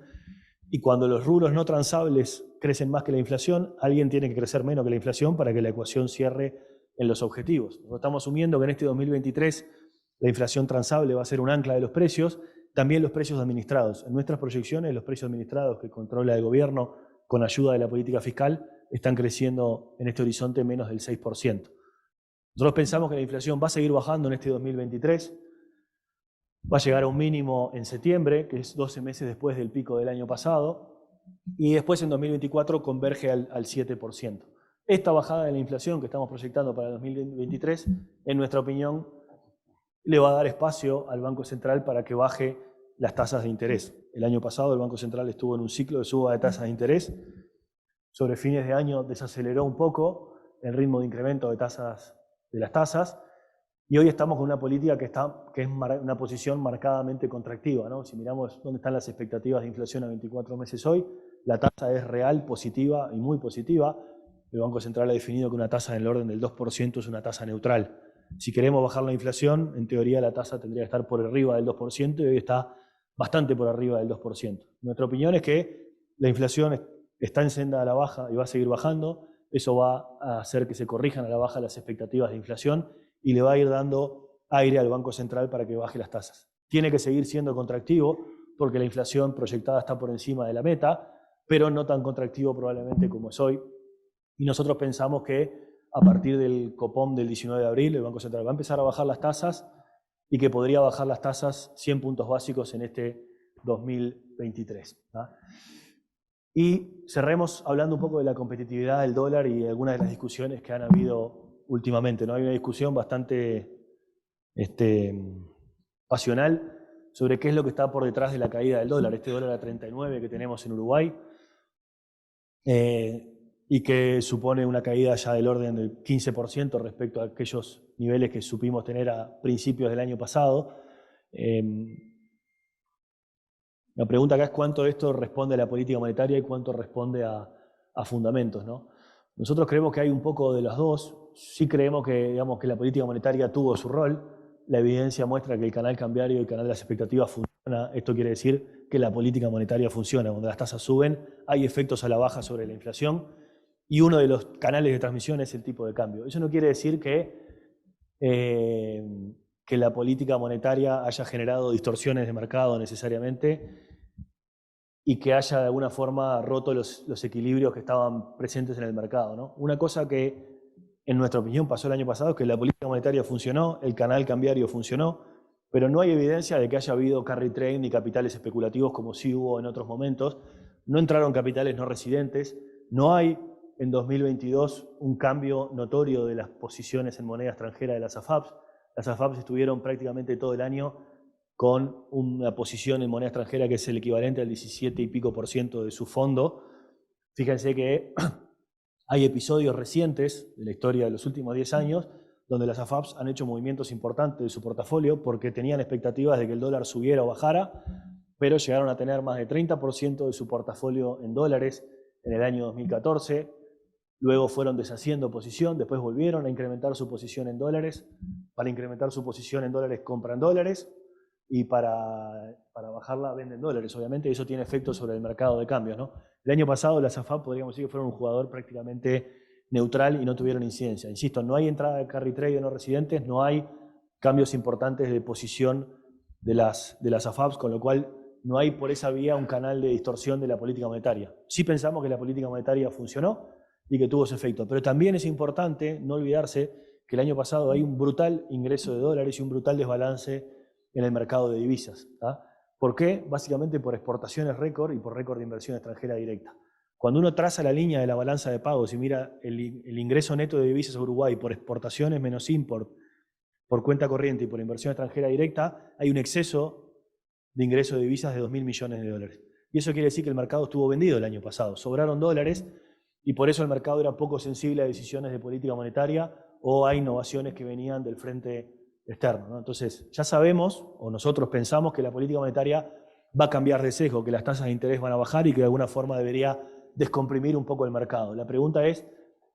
Y cuando los rubros no transables crecen más que la inflación, alguien tiene que crecer menos que la inflación para que la ecuación cierre en los objetivos. Nosotros estamos asumiendo que en este 2023 la inflación transable va a ser un ancla de los precios, también los precios administrados. En nuestras proyecciones, los precios administrados que controla el gobierno con ayuda de la política fiscal están creciendo en este horizonte menos del 6%. Nosotros pensamos que la inflación va a seguir bajando en este 2023, va a llegar a un mínimo en septiembre, que es 12 meses después del pico del año pasado, y después en 2024 converge al 7%. Esta bajada de la inflación que estamos proyectando para el 2023, en nuestra opinión, le va a dar espacio al Banco Central para que baje las tasas de interés. El año pasado el Banco Central estuvo en un ciclo de suba de tasas de interés. Sobre fines de año desaceleró un poco el ritmo de incremento de las tasas, y hoy estamos con una política que es una posición marcadamente contractiva, ¿no? Si miramos dónde están las expectativas de inflación a 24 meses hoy, la tasa es real, positiva y muy positiva. El Banco Central ha definido que una tasa en el orden del 2% es una tasa neutral. Si queremos bajar la inflación, en teoría la tasa tendría que estar por arriba del 2%, y hoy está bastante por arriba del 2%. Nuestra opinión es que la inflación está en senda a la baja y va a seguir bajando. Eso va a hacer que se corrijan a la baja las expectativas de inflación y le va a ir dando aire al Banco Central para que baje las tasas. Tiene que seguir siendo contractivo porque la inflación proyectada está por encima de la meta, pero no tan contractivo probablemente como es hoy. Y nosotros pensamos que a partir del Copom del 19 de abril, el Banco Central va a empezar a bajar las tasas y que podría bajar las tasas 100 puntos básicos en este 2023. ¿Ah? Y cerremos hablando un poco de la competitividad del dólar y algunas de las discusiones que han habido últimamente, ¿no? Hay una discusión bastante pasional sobre qué es lo que está por detrás de la caída del dólar, este dólar a 39 que tenemos en Uruguay, y que supone una caída ya del orden del 15% respecto a aquellos niveles que supimos tener a principios del año pasado. La pregunta acá es cuánto de esto responde a la política monetaria y cuánto responde a fundamentos, ¿no? Nosotros creemos que hay un poco de las dos. Sí creemos que, digamos, que la política monetaria tuvo su rol. La evidencia muestra que el canal cambiario y el canal de las expectativas funciona. Esto quiere decir que la política monetaria funciona. Cuando las tasas suben, hay efectos a la baja sobre la inflación y uno de los canales de transmisión es el tipo de cambio. Eso no quiere decir que la política monetaria haya generado distorsiones de mercado necesariamente y que haya de alguna forma roto los equilibrios que estaban presentes en el mercado, ¿no? Una cosa que, en nuestra opinión, pasó el año pasado es que la política monetaria funcionó, el canal cambiario funcionó, pero no hay evidencia de que haya habido carry trade ni capitales especulativos como sí hubo en otros momentos. No entraron capitales no residentes, no hay en 2022 un cambio notorio de las posiciones en moneda extranjera de las AFAPs. Las AFAPs estuvieron prácticamente todo el año con una posición en moneda extranjera que es el equivalente al 17 y pico % de su fondo. Fíjense que hay episodios recientes de la historia de los últimos 10 años donde las AFAPs han hecho movimientos importantes de su portafolio porque tenían expectativas de que el dólar subiera o bajara, pero llegaron a tener más de 30% de su portafolio en dólares en el año 2014. Luego fueron deshaciendo posición, después volvieron a incrementar su posición en dólares. Para incrementar su posición en dólares compran dólares y para bajarla venden dólares, obviamente, y eso tiene efectos sobre el mercado de cambios, ¿no? El año pasado las AFAP podríamos decir que fueron un jugador prácticamente neutral y no tuvieron incidencia. Insisto, no hay entrada de carry trade de no residentes, no hay cambios importantes de posición de las AFAPs, con lo cual no hay por esa vía un canal de distorsión de la política monetaria. Sí pensamos que la política monetaria funcionó y que tuvo ese efecto, pero también es importante no olvidarse que el año pasado hay un brutal ingreso de dólares y un brutal desbalance en el mercado de divisas. ¿Ah? ¿Por qué? Básicamente por exportaciones récord y por récord de inversión extranjera directa. Cuando uno traza la línea de la balanza de pagos y mira el ingreso neto de divisas a Uruguay por exportaciones menos import, por cuenta corriente y por inversión extranjera directa, hay un exceso de ingreso de divisas de 2.000 millones de dólares. Y eso quiere decir que el mercado estuvo vendido el año pasado. Sobraron dólares y por eso el mercado era poco sensible a decisiones de política monetaria o a innovaciones que venían del frente externo, ¿no? Entonces, ya sabemos, o nosotros pensamos, que la política monetaria va a cambiar de sesgo, que las tasas de interés van a bajar y que de alguna forma debería descomprimir un poco el mercado. La pregunta es,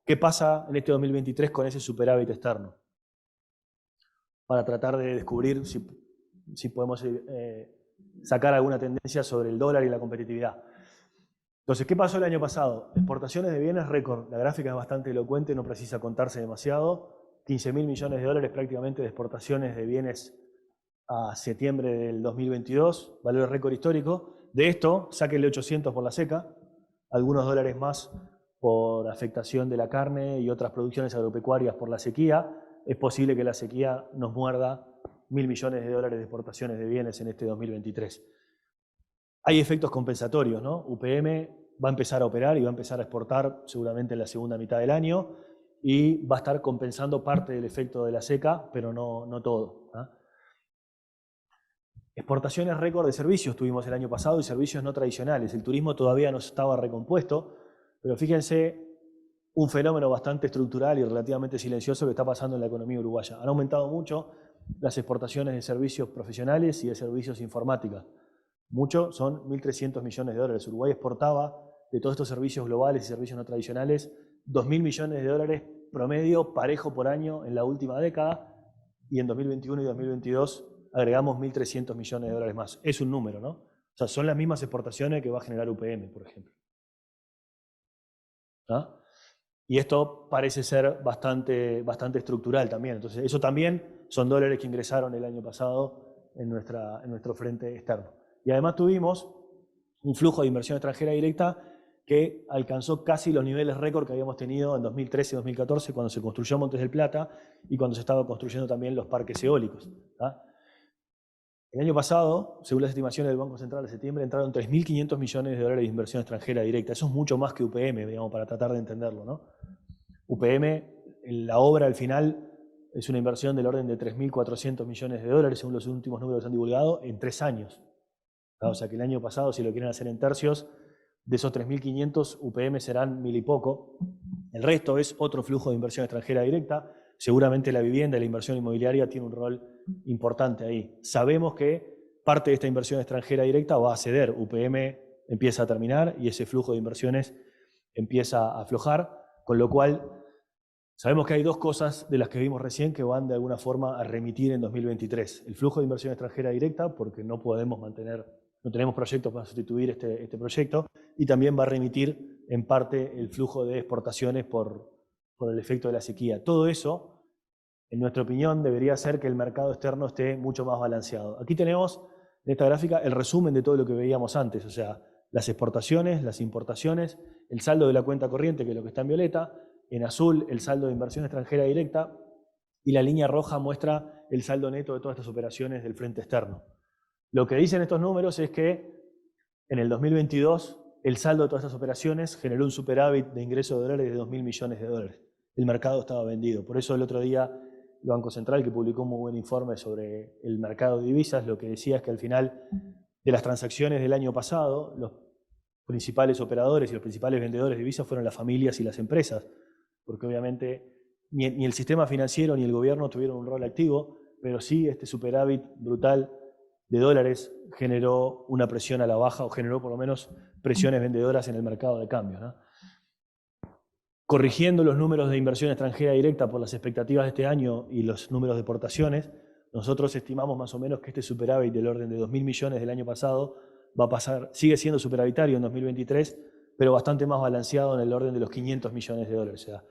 ¿qué pasa en este 2023 con ese superávit externo? Para tratar de descubrir si podemos sacar alguna tendencia sobre el dólar y la competitividad. Entonces, ¿qué pasó el año pasado? Exportaciones de bienes récord. La gráfica es bastante elocuente, no precisa contarse demasiado. 15.000 millones de dólares prácticamente de exportaciones de bienes a septiembre del 2022, valor récord histórico. De esto, sáquenle 800 por la seca, algunos dólares más por afectación de la carne y otras producciones agropecuarias por la sequía. Es posible que la sequía nos muerda 1.000 millones de dólares de exportaciones de bienes en este 2023. Hay efectos compensatorios, ¿no? UPM va a empezar a operar y va a empezar a exportar seguramente en la segunda mitad del año y va a estar compensando parte del efecto de la seca, pero no todo. ¿Ah? Exportaciones récord de servicios tuvimos el año pasado y servicios no tradicionales. El turismo todavía no estaba recompuesto, pero fíjense un fenómeno bastante estructural y relativamente silencioso que está pasando en la economía uruguaya. Han aumentado mucho las exportaciones de servicios profesionales y de servicios informática. Mucho, son 1.300 millones de dólares. Uruguay exportaba de todos estos servicios globales y servicios no tradicionales 2.000 millones de dólares promedio parejo por año en la última década, y en 2021 y 2022 agregamos 1.300 millones de dólares más. Es un número, ¿no? O sea, son las mismas exportaciones que va a generar UPM, por ejemplo. ¿Ah? Y esto parece ser bastante estructural también. Entonces, eso también son dólares que ingresaron el año pasado en nuestro frente externo. Y además tuvimos un flujo de inversión extranjera directa que alcanzó casi los niveles récord que habíamos tenido en 2013 y 2014 cuando se construyó Montes del Plata y cuando se estaban construyendo también los parques eólicos. El año pasado, según las estimaciones del Banco Central de septiembre, entraron 3.500 millones de dólares de inversión extranjera directa. Eso es mucho más que UPM, digamos, para tratar de entenderlo, ¿no? UPM, la obra al final, es una inversión del orden de 3.400 millones de dólares, según los últimos números que se han divulgado, en 3 años. O sea que el año pasado, si lo quieren hacer en tercios, de esos 3.500, UPM serán 1.000 y poco. El resto es otro flujo de inversión extranjera directa. Seguramente la vivienda y la inversión inmobiliaria tiene un rol importante ahí. Sabemos que parte de esta inversión extranjera directa va a ceder. UPM empieza a terminar y ese flujo de inversiones empieza a aflojar, con lo cual sabemos que hay dos cosas de las que vimos recién que van de alguna forma a remitir en 2023. El flujo de inversión extranjera directa, porque no podemos mantener, no tenemos proyectos para sustituir este proyecto, y también va a remitir en parte el flujo de exportaciones por el efecto de la sequía. Todo eso, en nuestra opinión, debería hacer que el mercado externo esté mucho más balanceado. Aquí tenemos en esta gráfica el resumen de todo lo que veíamos antes, o sea, las exportaciones, las importaciones, el saldo de la cuenta corriente, que es lo que está en violeta, en azul el saldo de inversión extranjera directa, y la línea roja muestra el saldo neto de todas estas operaciones del frente externo. Lo que dicen estos números es que en el 2022 el saldo de todas estas operaciones generó un superávit de ingresos de dólares de 2.000 millones de dólares. El mercado estaba vendido. Por eso el otro día el Banco Central, que publicó un muy buen informe sobre el mercado de divisas, lo que decía es que al final de las transacciones del año pasado, los principales operadores y los principales vendedores de divisas fueron las familias y las empresas, porque obviamente ni el sistema financiero ni el gobierno tuvieron un rol activo, pero sí este superávit brutal de dólares generó una presión a la baja, o generó por lo menos presiones vendedoras en el mercado de cambio, ¿no? Corrigiendo los números de inversión extranjera directa por las expectativas de este año y los números de exportaciones, nosotros estimamos más o menos que este superávit del orden de 2.000 millones del año pasado va a pasar, sigue siendo superavitario en 2023, pero bastante más balanceado en el orden de los 500 millones de dólares. O sea,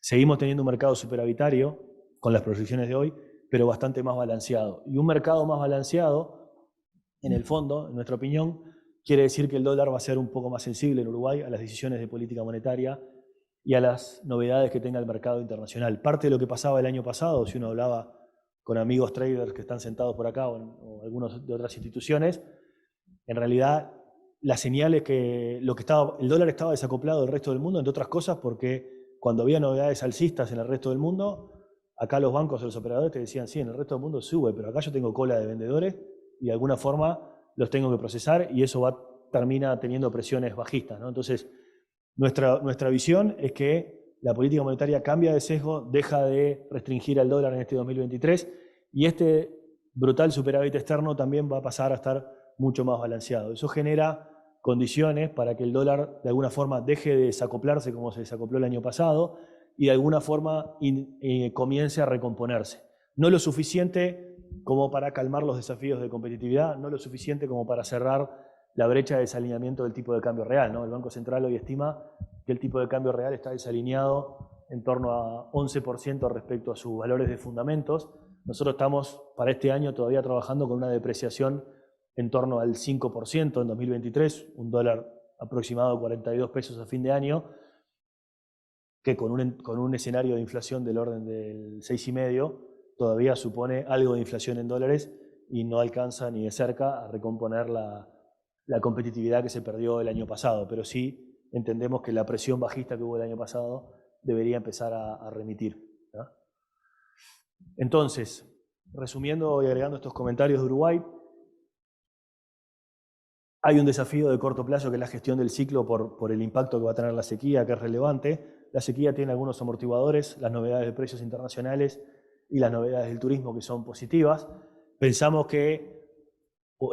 seguimos teniendo un mercado superavitario con las proyecciones de hoy, pero bastante más balanceado. Y un mercado más balanceado, en el fondo, en nuestra opinión, quiere decir que el dólar va a ser un poco más sensible en Uruguay a las decisiones de política monetaria y a las novedades que tenga el mercado internacional. Parte de lo que pasaba el año pasado, si uno hablaba con amigos traders que están sentados por acá o algunos de otras instituciones, en realidad las señales que el dólar estaba desacoplado del resto del mundo, entre otras cosas porque cuando había novedades alcistas en el resto del mundo, acá los bancos o los operadores te decían, sí, en el resto del mundo sube, pero acá yo tengo cola de vendedores y de alguna forma los tengo que procesar y eso termina teniendo presiones bajistas, ¿no? Entonces, nuestra visión es que la política monetaria cambia de sesgo, deja de restringir al dólar en este 2023 y este brutal superávit externo también va a pasar a estar mucho más balanceado. Eso genera condiciones para que el dólar de alguna forma deje de desacoplarse como se desacopló el año pasado y de alguna forma comience a recomponerse. No lo suficiente como para calmar los desafíos de competitividad, no lo suficiente como para cerrar la brecha de desalineamiento del tipo de cambio real, ¿no? El Banco Central hoy estima que el tipo de cambio real está desalineado en torno a 11% respecto a sus valores de fundamentos. Nosotros estamos para este año todavía trabajando con una depreciación en torno al 5% en 2023, un dólar aproximado de 42 pesos a fin de año, que con un escenario de inflación del orden del 6,5 todavía supone algo de inflación en dólares y no alcanza ni de cerca a recomponer la competitividad que se perdió el año pasado, pero sí entendemos que la presión bajista que hubo el año pasado debería empezar a remitir, ¿no? Entonces, resumiendo y agregando estos comentarios de Uruguay, hay un desafío de corto plazo que es la gestión del ciclo por el impacto que va a tener la sequía, que es relevante. La sequía tiene algunos amortiguadores, las novedades de precios internacionales y las novedades del turismo que son positivas. Pensamos que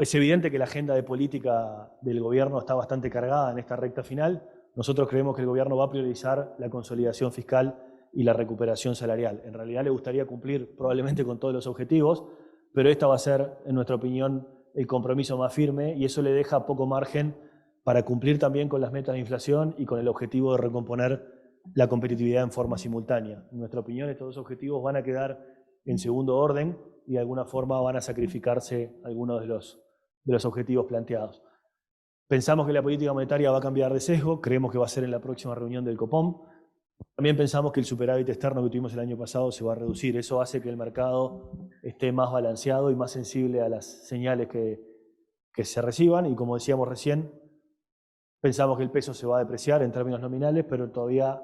es evidente que la agenda de política del gobierno está bastante cargada en esta recta final. Nosotros creemos que el gobierno va a priorizar la consolidación fiscal y la recuperación salarial. En realidad le gustaría cumplir probablemente con todos los objetivos, pero esta va a ser, en nuestra opinión, el compromiso más firme y eso le deja poco margen para cumplir también con las metas de inflación y con el objetivo de recomponer la competitividad en forma simultánea. En nuestra opinión, estos dos objetivos van a quedar en segundo orden y de alguna forma van a sacrificarse algunos de los objetivos planteados. Pensamos que la política monetaria va a cambiar de sesgo, creemos que va a ser en la próxima reunión del Copom. También pensamos que el superávit externo que tuvimos el año pasado se va a reducir. Eso hace que el mercado esté más balanceado y más sensible a las señales que se reciban. Y como decíamos recién, pensamos que el peso se va a depreciar en términos nominales, pero todavía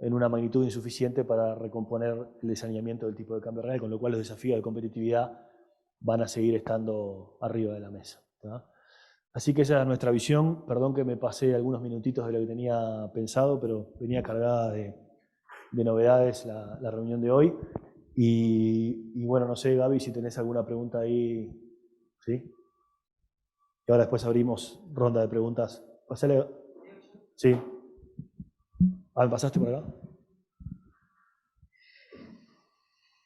en una magnitud insuficiente para recomponer el desaneamiento del tipo de cambio real, con lo cual los desafíos de competitividad van a seguir estando arriba de la mesa, ¿tá? Así que esa es nuestra visión. Perdón que me pasé algunos minutitos de lo que tenía pensado, pero venía cargada de novedades la reunión de hoy. Y bueno, no sé, Gaby, si tenés alguna pregunta ahí. ¿Sí? Y ahora después abrimos ronda de preguntas. Pasale. Sí. ¿Me pasaste por acá?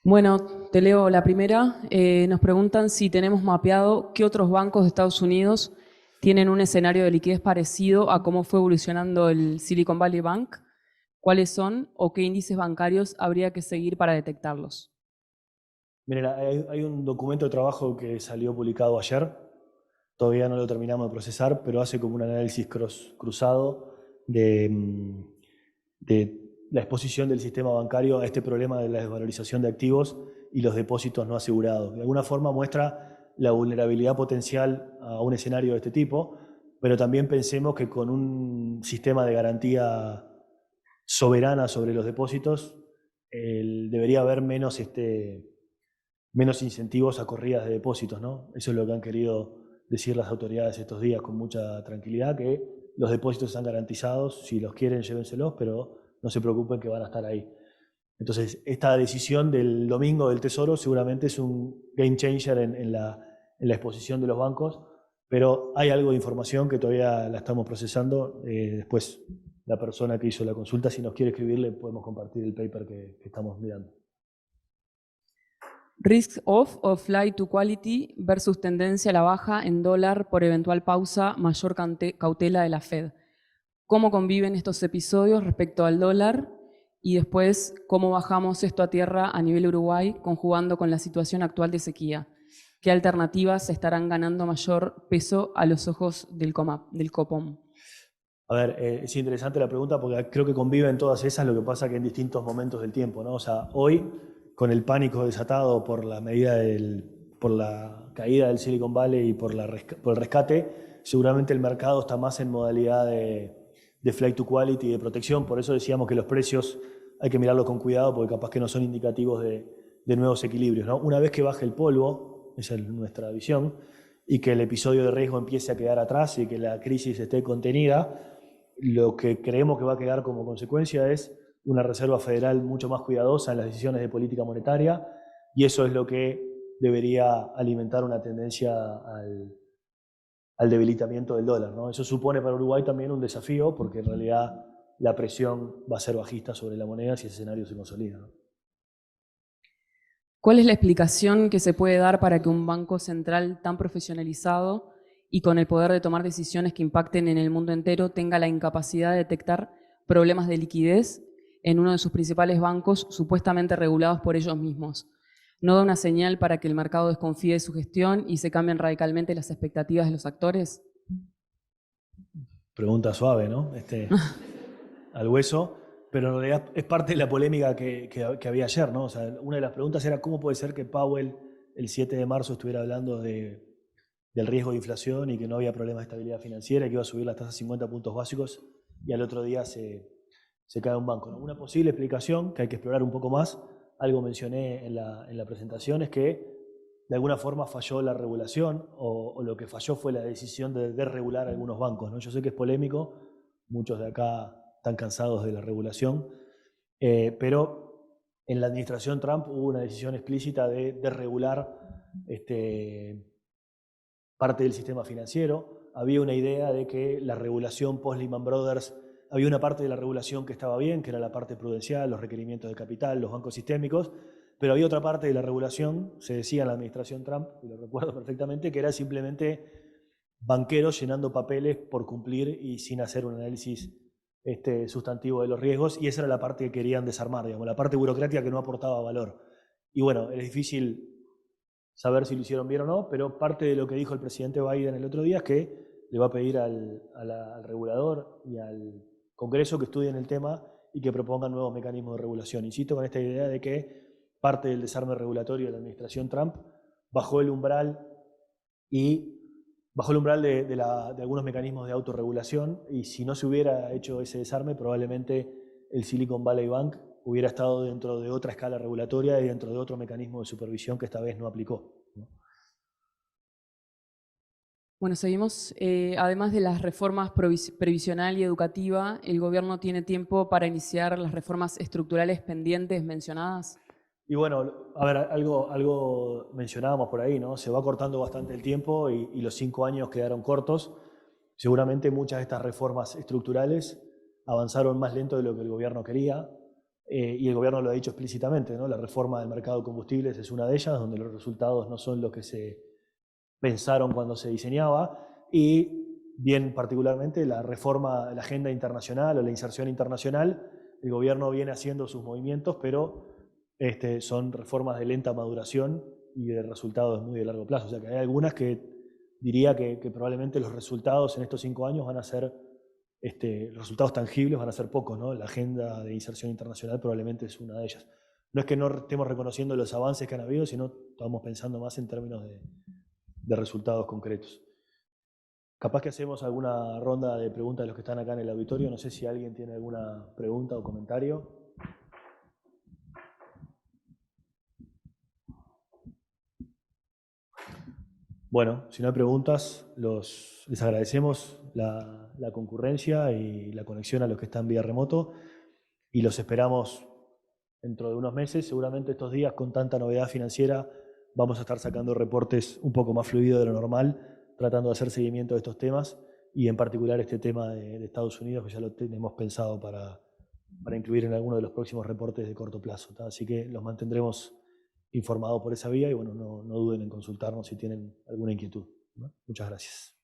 Bueno, te leo la primera. Nos preguntan si tenemos mapeado qué otros bancos de Estados Unidos tienen un escenario de liquidez parecido a cómo fue evolucionando el Silicon Valley Bank. ¿Cuáles son o qué índices bancarios habría que seguir para detectarlos? Miren, hay un documento de trabajo que salió publicado ayer. Todavía no lo terminamos de procesar, pero hace como un análisis cruzado de la exposición del sistema bancario a este problema de la desvalorización de activos y los depósitos no asegurados. De alguna forma muestra la vulnerabilidad potencial a un escenario de este tipo, pero también pensemos que con un sistema de garantía soberana sobre los depósitos debería haber menos incentivos a corridas de depósitos, ¿no? Eso es lo que han querido decir las autoridades estos días con mucha tranquilidad, que los depósitos están garantizados, si los quieren llévenselos, pero no se preocupen que van a estar ahí. Entonces, esta decisión del domingo del Tesoro seguramente es un game changer en la exposición de los bancos, pero hay algo de información que todavía la estamos procesando. Después, la persona que hizo la consulta, si nos quiere escribirle, podemos compartir el paper que estamos mirando. Risk off o flight to quality versus tendencia a la baja en dólar por eventual pausa, mayor cautela de la Fed. ¿Cómo conviven estos episodios respecto al dólar? Y después, ¿cómo bajamos esto a tierra a nivel Uruguay, conjugando con la situación actual de sequía? ¿Qué alternativas estarán ganando mayor peso a los ojos del Copom? A ver, es interesante la pregunta porque creo que conviven todas esas, lo que pasa que en distintos momentos del tiempo, ¿no? O sea, hoy, con el pánico desatado por la por la caída del Silicon Valley y por el rescate, seguramente el mercado está más en modalidad de flight to quality y de protección. Por eso decíamos que los precios hay que mirarlos con cuidado porque capaz que no son indicativos de nuevos equilibrios, ¿no? Una vez que baje el polvo, esa es nuestra visión, y que el episodio de riesgo empiece a quedar atrás y que la crisis esté contenida, lo que creemos que va a quedar como consecuencia es una Reserva Federal mucho más cuidadosa en las decisiones de política monetaria, y eso es lo que debería alimentar una tendencia al debilitamiento del dólar, ¿no? Eso supone para Uruguay también un desafío, porque en realidad la presión va a ser bajista sobre la moneda si ese escenario se consolida, ¿no? ¿Cuál es la explicación que se puede dar para que un banco central tan profesionalizado y con el poder de tomar decisiones que impacten en el mundo entero tenga la incapacidad de detectar problemas de liquidez en uno de sus principales bancos supuestamente regulados por ellos mismos? ¿No da una señal para que el mercado desconfíe de su gestión y se cambien radicalmente las expectativas de los actores? Pregunta suave, ¿no? Al hueso, pero en realidad es parte de la polémica que había ayer, ¿no? O sea, una de las preguntas era cómo puede ser que Powell el 7 de marzo estuviera hablando del riesgo de inflación y que no había problema de estabilidad financiera y que iba a subir las tasas 50 puntos básicos y al otro día se cae un banco, ¿no? Una posible explicación que hay que explorar un poco más, algo mencioné en la presentación, es que de alguna forma falló la regulación o lo que falló fue la decisión de desregular algunos bancos, ¿no? Yo sé que es polémico, muchos de acá están cansados de la regulación, pero en la administración Trump hubo una decisión explícita de desregular parte del sistema financiero. Había una idea de que la regulación post-Lehman Brothers, había una parte de la regulación que estaba bien, que era la parte prudencial, los requerimientos de capital, los bancos sistémicos, pero había otra parte de la regulación, se decía en la administración Trump, y lo recuerdo perfectamente, que era simplemente banqueros llenando papeles por cumplir y sin hacer un análisis sustantivo de los riesgos, y esa era la parte que querían desarmar, digamos, la parte burocrática que no aportaba valor. Y bueno, es difícil saber si lo hicieron bien o no, pero parte de lo que dijo el presidente Biden el otro día es que le va a pedir al regulador y al Congreso que estudien el tema y que propongan nuevos mecanismos de regulación. Insisto con esta idea de que parte del desarme regulatorio de la administración Trump bajó el umbral de algunos mecanismos de autorregulación, y si no se hubiera hecho ese desarme, probablemente el Silicon Valley Bank hubiera estado dentro de otra escala regulatoria y dentro de otro mecanismo de supervisión que esta vez no aplicó, ¿no? Bueno, seguimos. Además de las reformas previsional y educativa, ¿el gobierno tiene tiempo para iniciar las reformas estructurales pendientes mencionadas? Y bueno, a ver, algo mencionábamos por ahí, ¿no? Se va cortando bastante el tiempo y los 5 años quedaron cortos. Seguramente muchas de estas reformas estructurales avanzaron más lento de lo que el gobierno quería, y el gobierno lo ha dicho explícitamente, ¿no? La reforma del mercado de combustibles es una de ellas, donde los resultados no son los que se pensaron cuando se diseñaba, y bien particularmente la reforma de la agenda internacional o la inserción internacional. El gobierno viene haciendo sus movimientos, pero son reformas de lenta maduración y de resultados muy de largo plazo. O sea que hay algunas que diría que probablemente los resultados en estos 5 años van a ser, los resultados tangibles van a ser pocos, ¿no? La agenda de inserción internacional probablemente es una de ellas. No es que no estemos reconociendo los avances que han habido, sino estamos pensando más en términos de resultados concretos. Capaz que hacemos alguna ronda de preguntas de los que están acá en el auditorio. No sé si alguien tiene alguna pregunta o comentario. Bueno, si no hay preguntas, les agradecemos la concurrencia y la conexión a los que están vía remoto, y los esperamos dentro de unos meses. Seguramente estos días, con tanta novedad financiera, vamos a estar sacando reportes un poco más fluidos de lo normal, tratando de hacer seguimiento de estos temas, y en particular este tema de Estados Unidos, que ya lo tenemos pensado para incluir en alguno de los próximos reportes de corto plazo, ¿tá? Así que los mantendremos informados por esa vía, y bueno, no duden en consultarnos si tienen alguna inquietud, ¿no? Muchas gracias.